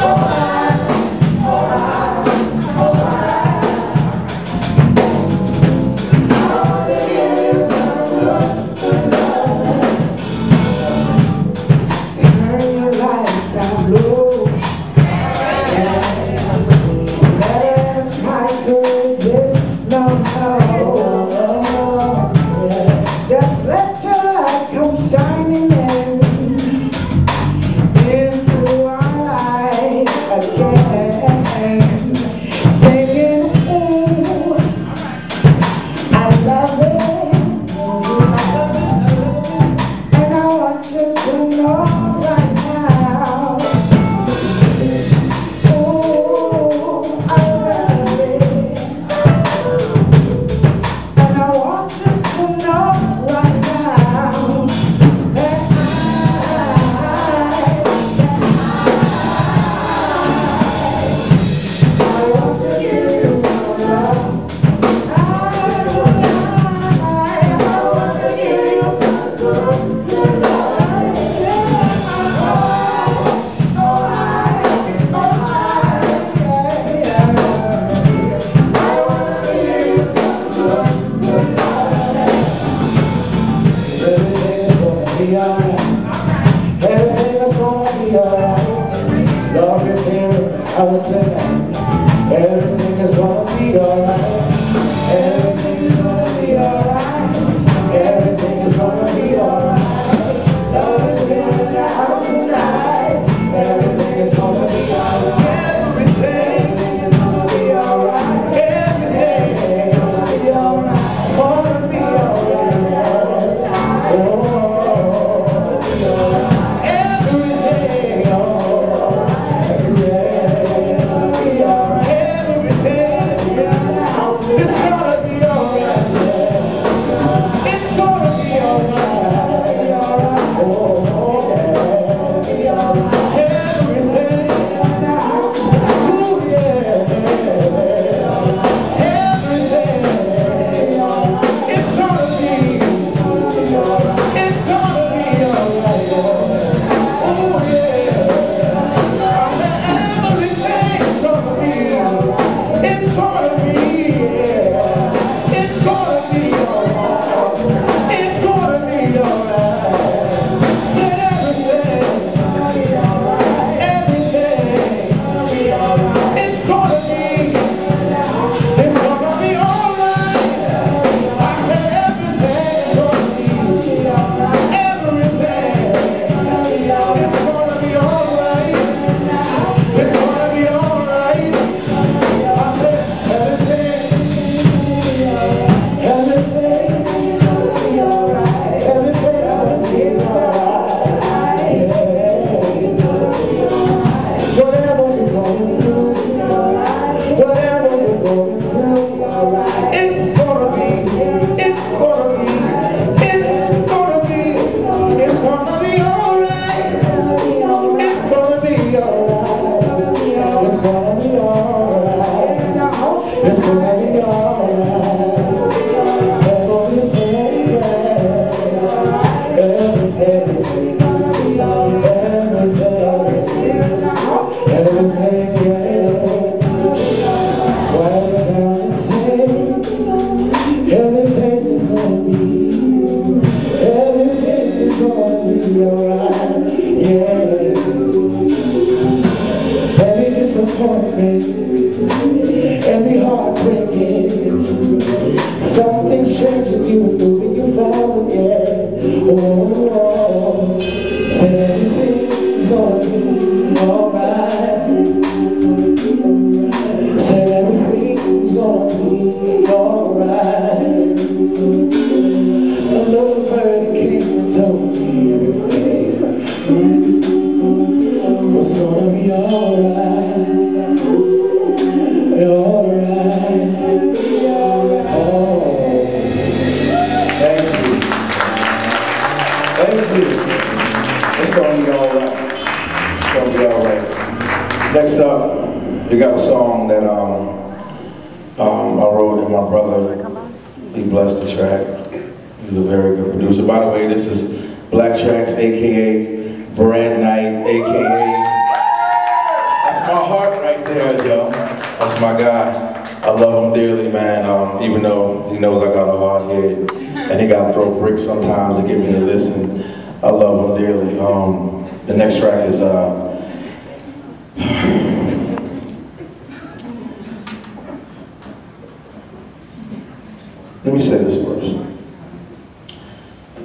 Speaker 3: Alright, alright, alright. I want to give you some good, good love. Turn your lights down low. Try to resist, no, no. Just let your light come shining into our life again. Singing, ooh, I love it. And I want you to know right now. Ooh, I love it. And I want you to know right now that I want to give you some love. I want to give you some good, good love. Everything is gonna be alright. Love is here, I will say that. Everything is gonna be alright. Everything is gonna be alright. Everything is gonna be alright. Love is here in the house tonight. Everything is gonna be alright. Everything is gonna be alright. Everything is gonna be alright. It's gonna be alright. Oh. Everything
Speaker 9: and the heartbreak is something's changing you, moving you forward, yeah. Oh, say everything's gonna be alright. Say everything's gonna be alright. A little bird came and told me everything was gonna be alright. Alright. Oh, thank you. Thank you. It's gonna be alright. It's gonna be alright. Next up, we got a song that I wrote, and my brother, he blessed the track. He's a very good producer. By the way, this is Black Tracks, aka Brad Knight, aka. That's my heart right there, yo. That's my guy. I love him dearly, man. Even though he knows I got a hard head and he got to throw bricks sometimes to get me to listen. I love him dearly. The next track is let me say this first.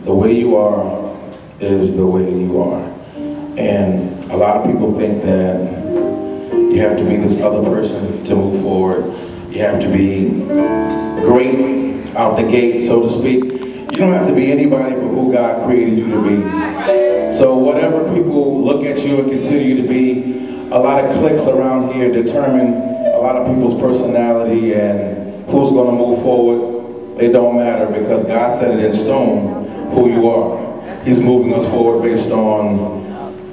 Speaker 9: The way you are is the way you are. And a lot of people think that you have to be this other person to move forward. You have to be great out the gate, so to speak. You don't have to be anybody but who God created you to be. So whatever people look at you and consider you to be, a lot of cliques around here determine a lot of people's personality and who's going to move forward. It don't matter because God set it in stone who you are. He's moving us forward based on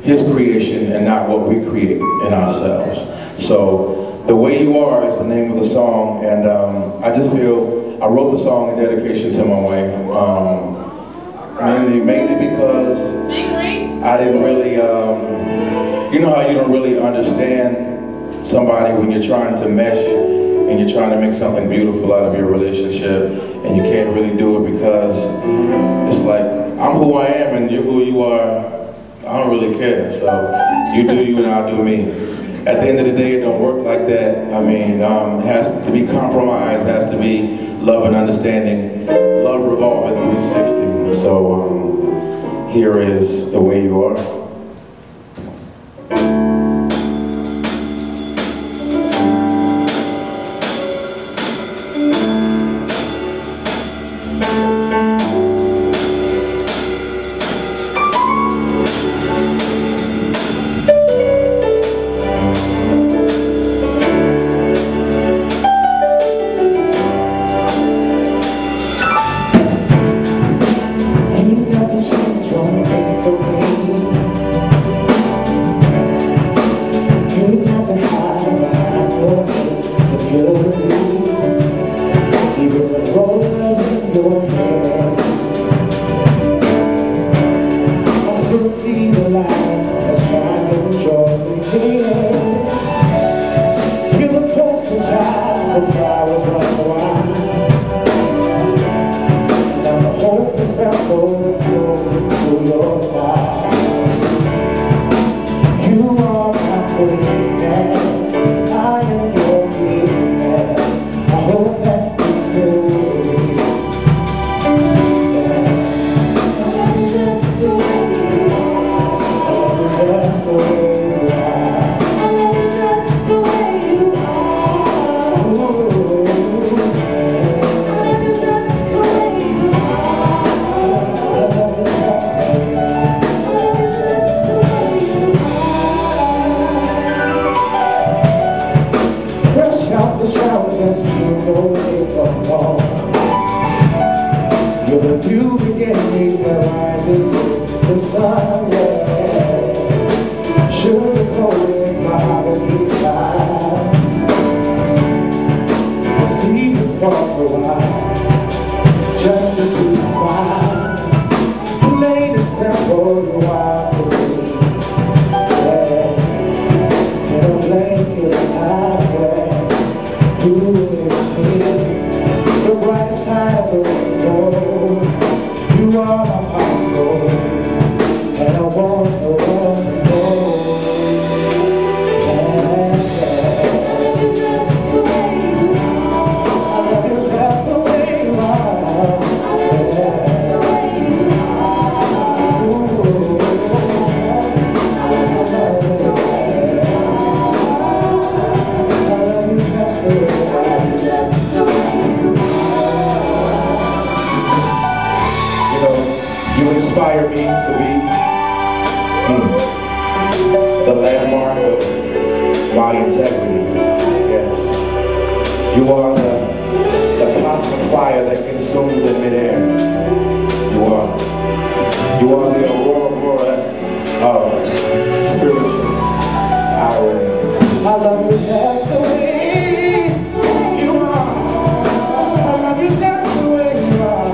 Speaker 9: His creation and not what we create in ourselves. So The Way You Are is the name of the song, and I just feel I wrote the song in dedication to my wife. Mainly because I didn't really, you know how you don't really understand somebody when you're trying to mesh and you're trying to make something beautiful out of your relationship, and you can't really do it because it's like, I'm who I am and you're who you are. I don't really care. So you do you and I'll do me. At the end of the day, it don't work like that. I mean, it has to be compromise, has to be love and understanding. Love revolving 360. So here is The Way You Are. the landmark of my integrity. Yes. You are the cosmic fire that consumes in midair. You are the aurora of spiritual irony. I love you just the way you are. I love you just the way you are.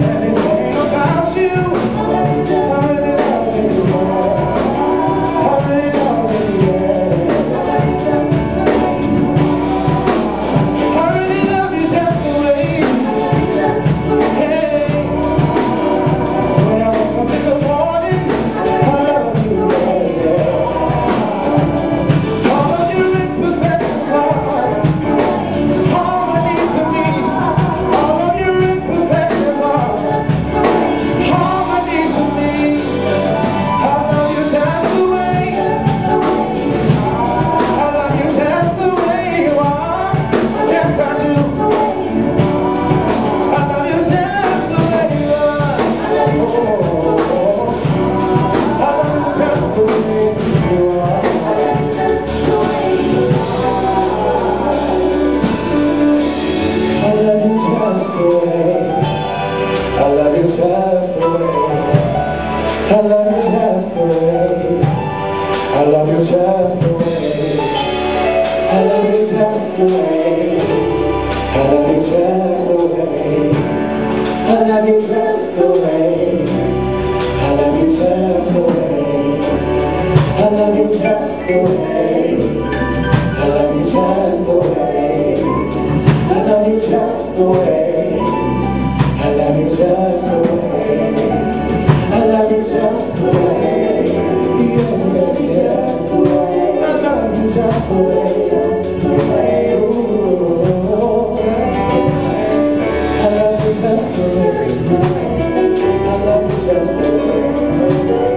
Speaker 9: Anything about you, I really love you. I really love you. I really love you just the way you are. When I wake up in the morning, I love you. All of your imperfections are harmony to me. All of your imperfections are harmony to me. I love you just the way. I love you just the way you are. Yes, I do. I love you just the way you are. Oh, I love you just the way you are. I love you just the way. I love you just the way. I love you just the way. I love you just the way. I love you just the way. I love you just the way. I love you just the way. I love you just the way. I love you just the way. I love you just the way. I love you just the way. I love you just the way. I love you just the way. Yeah, just the way. I love you just the way. Ooh. I love you just the way. I love you just the way.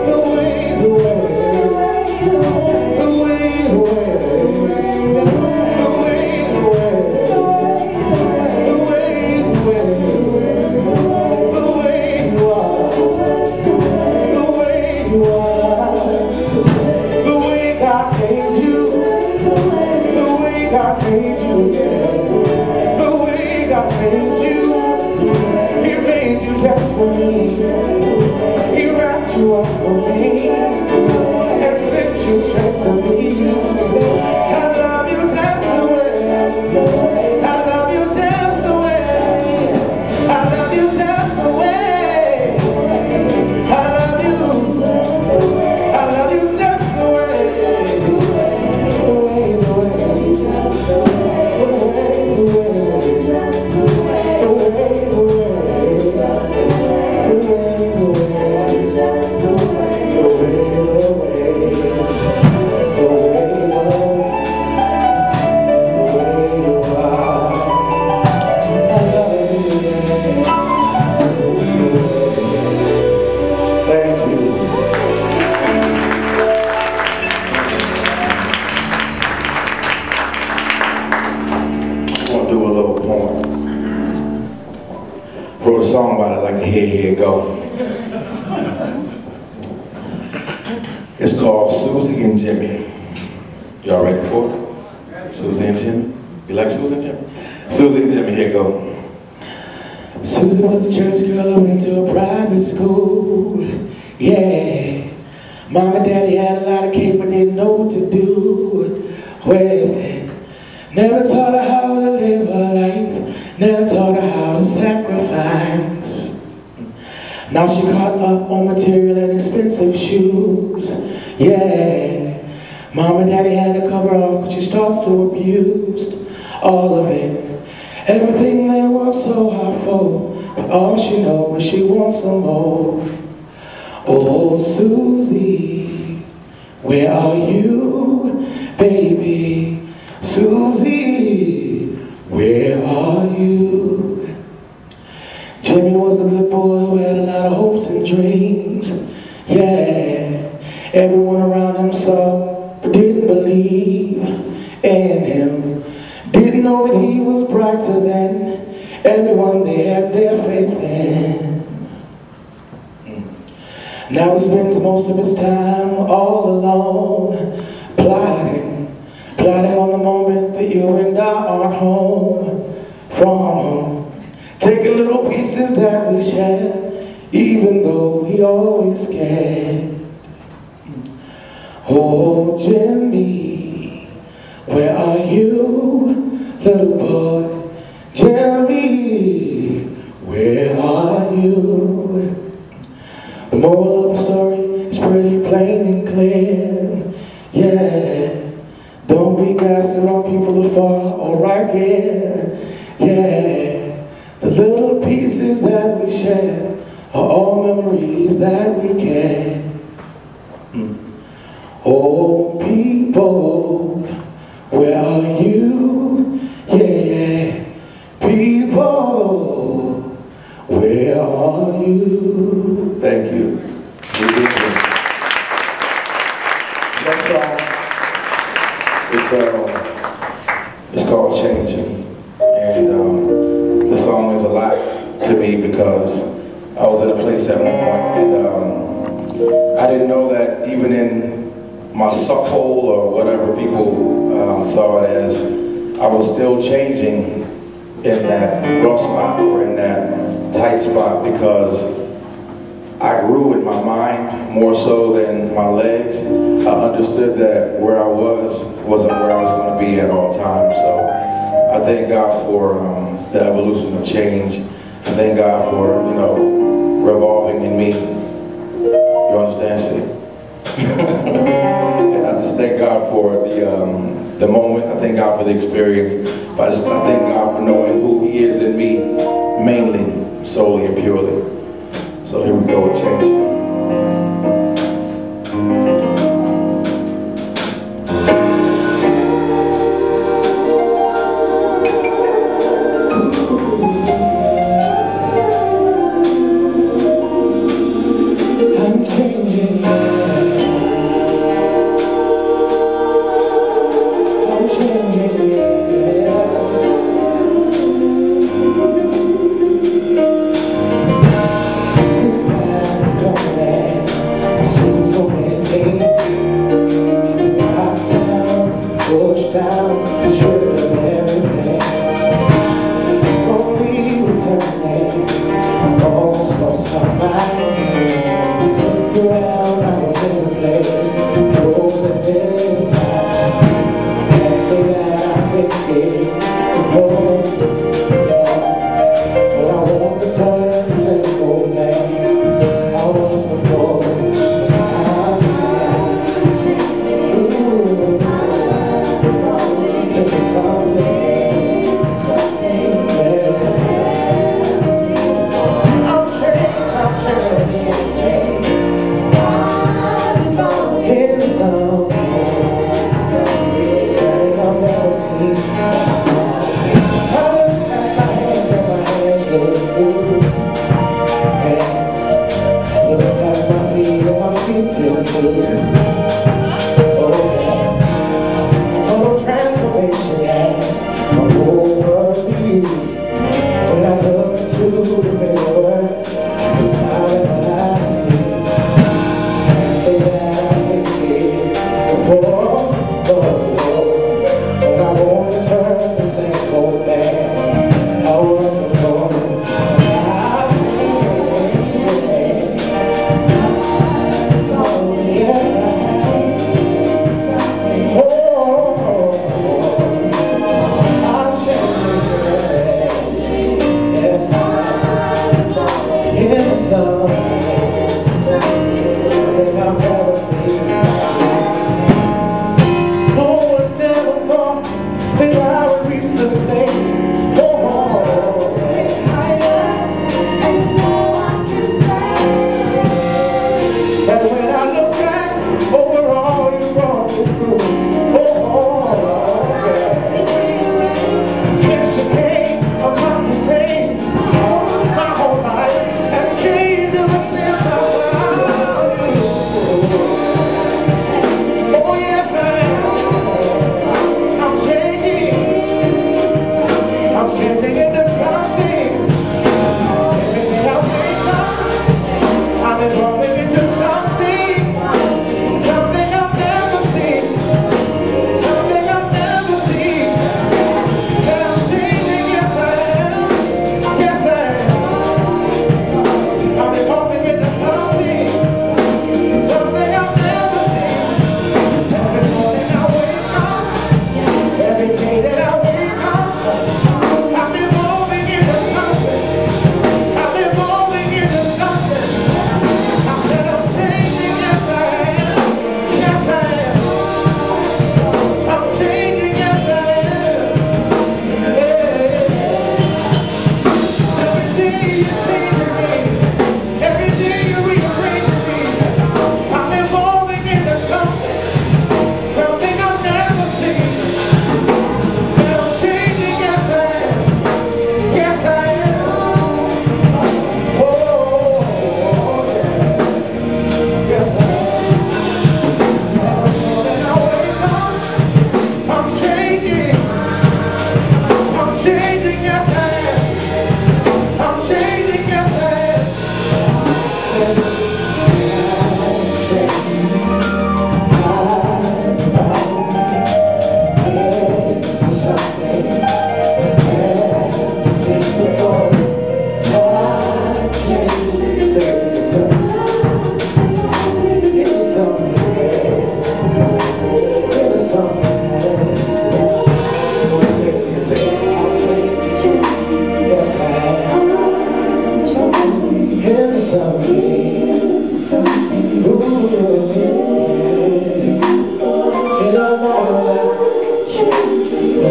Speaker 9: The way, the way. The way, the way. The way, the way. The way, the way. The way you are. The way you are. The way God made you. The way God made you, yeah. The way God made you. He made you just for me. He wrapped you up for me and sent you straight to me. I love you just the way. I love you just the way. I love you just the way. I love you. I love you just the way. The way, the way. The way, the way. The way, the way. Wrote a song about it, like here it go. It's called Susie and Jimmy. Y'all ready for it? Susie and Jimmy? You like Susie and Jimmy? Susie and Jimmy, here it go. Susie was a church girl who went to a private school. Yeah. Mom and Daddy had a lot of cake, but didn't know what to do with it. Never taught her how to live her life. Never taught her how to sacrifice. Now she caught up on material and expensive shoes. Yeah. Mom and Daddy had to cover off, but she starts to abuse all of it. Everything they worked so hard for, but all she knows is she wants some more. Oh, Susie, where are you, baby? Susie, where are you? Jimmy was a good boy who had a lot of hopes and dreams. Yeah, everyone around him saw but didn't believe in him. Didn't know that he was brighter than everyone they had their faith in. Now he spends most of his time all alone, plotting on the moment that you and I aren't home from home. Taking little pieces that we share, even though he always cared. Oh, Jimmy, where are you, little boy? Jimmy, where are you? The moral of the story is pretty plain and clear. Yeah, don't be casting around people too far or right here. Yeah, the little pieces that we share are all memories that we carry. Oh, people, where are you? Yeah, people, where are you? Thank you. Next song, it's called Changing. And this song is a lot to me because I was at a place at one point and I didn't know that even in my suck hole or whatever people saw it as, I was still changing in that rough spot or in that tight spot because I grew in my mind more so than my legs. I understood that where I wasn't where I was going to be at all times. So I thank God for the evolution of change. I thank God for, you know, revolving in me. You understand, see? And I just thank God for the moment. I thank God for the experience. But I thank God for knowing who He is in me, mainly, solely and purely. So here we go with Changing.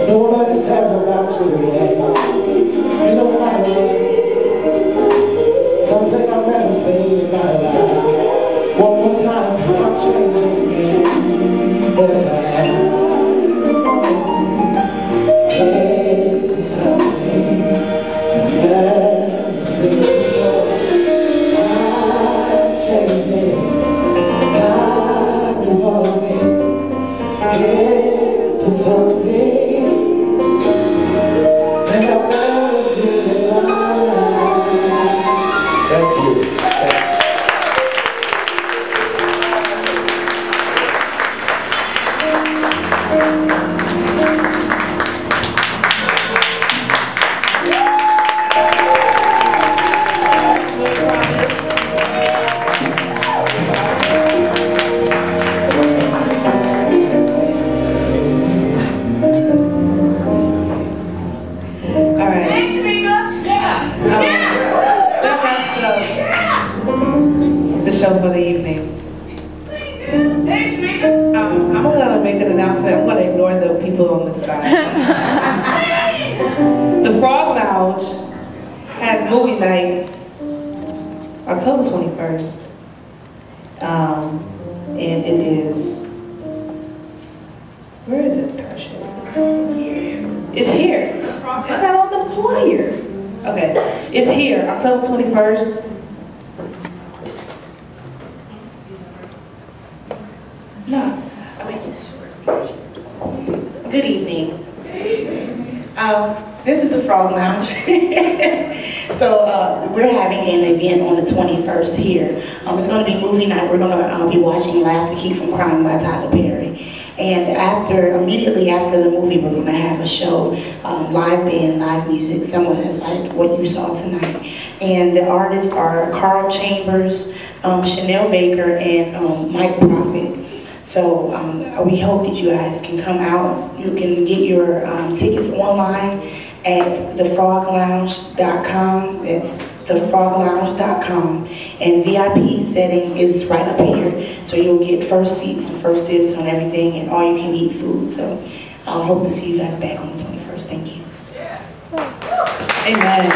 Speaker 3: Nobody says about you, yeah. It don't matter what. Something I've never seen in my life. One more time, I'm changing. Yes, I am. Into something I've never seen before. I'm changing. I'm evolving into something.
Speaker 1: Show for the evening. I'm going to make an announcement. I'm going to ignore the people on this side. The Frog Lounge has movie night October 21st. And it is, where is it? It's here. It's not on the flyer. Okay, it's here, October 21st.
Speaker 8: Good evening. This is the Frog Lounge. So we're having an event on the 21st here. It's going to be movie night. We're going to be watching Laugh to Keep from Crying by Tyler Perry. And immediately after the movie, we're going to have a show, live band, live music, similar as like what you saw tonight. And the artists are Carl Chambers, Chanel Baker, and Mike Prophet. So we hope that you guys can come out. You can get your tickets online at thefroglounge.com. That's thefroglounge.com. And VIP setting is right up here. So you'll get first seats and first dibs on everything and all you can eat food. So I hope to see you guys back on the 21st. Thank you.
Speaker 1: Amen.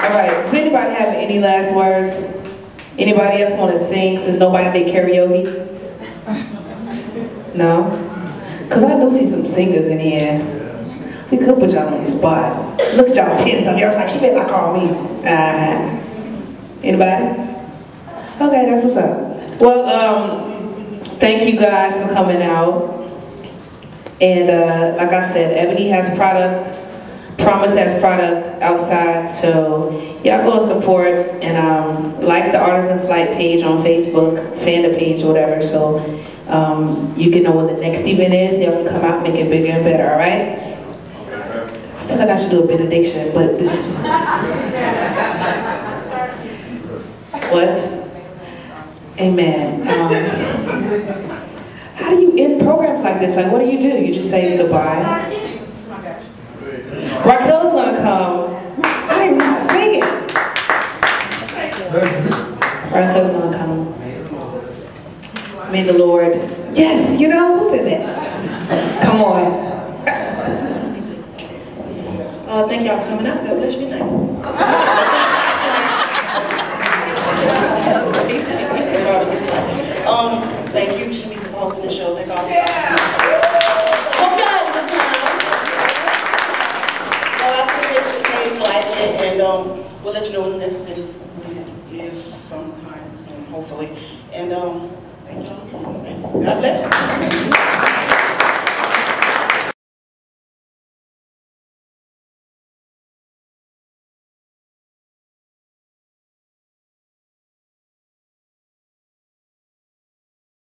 Speaker 1: All right, does anybody have any last words? Anybody else want to sing since nobody did karaoke? No? Because I do see some singers in here. We could put y'all on the spot. Look at y'all tensed up. Y'all like, she better not call me. Anybody? Okay, that's what's up. Well, thank you guys for coming out. And like I said, Ebony has product. Promise has product outside, so y'all go and support and like the ArtistsNFlight page on Facebook, fan the page, whatever, so you can know when the next event is. Y'all can come out and make it bigger and better, all right? I feel like I should do a benediction, but this is... What? Amen. How do you end programs like this? Like, what do? You just say goodbye? Raquel's gonna come. I'm not singing. Raquel's gonna come. May the Lord. Yes, you know, who said that? Come on.
Speaker 8: Thank y'all for coming out. God bless you. Good night. Thank you, Shami, for hosting the show. Thank all. And we'll let you know when this is sometime soon, hopefully. And thank y'all. God bless you.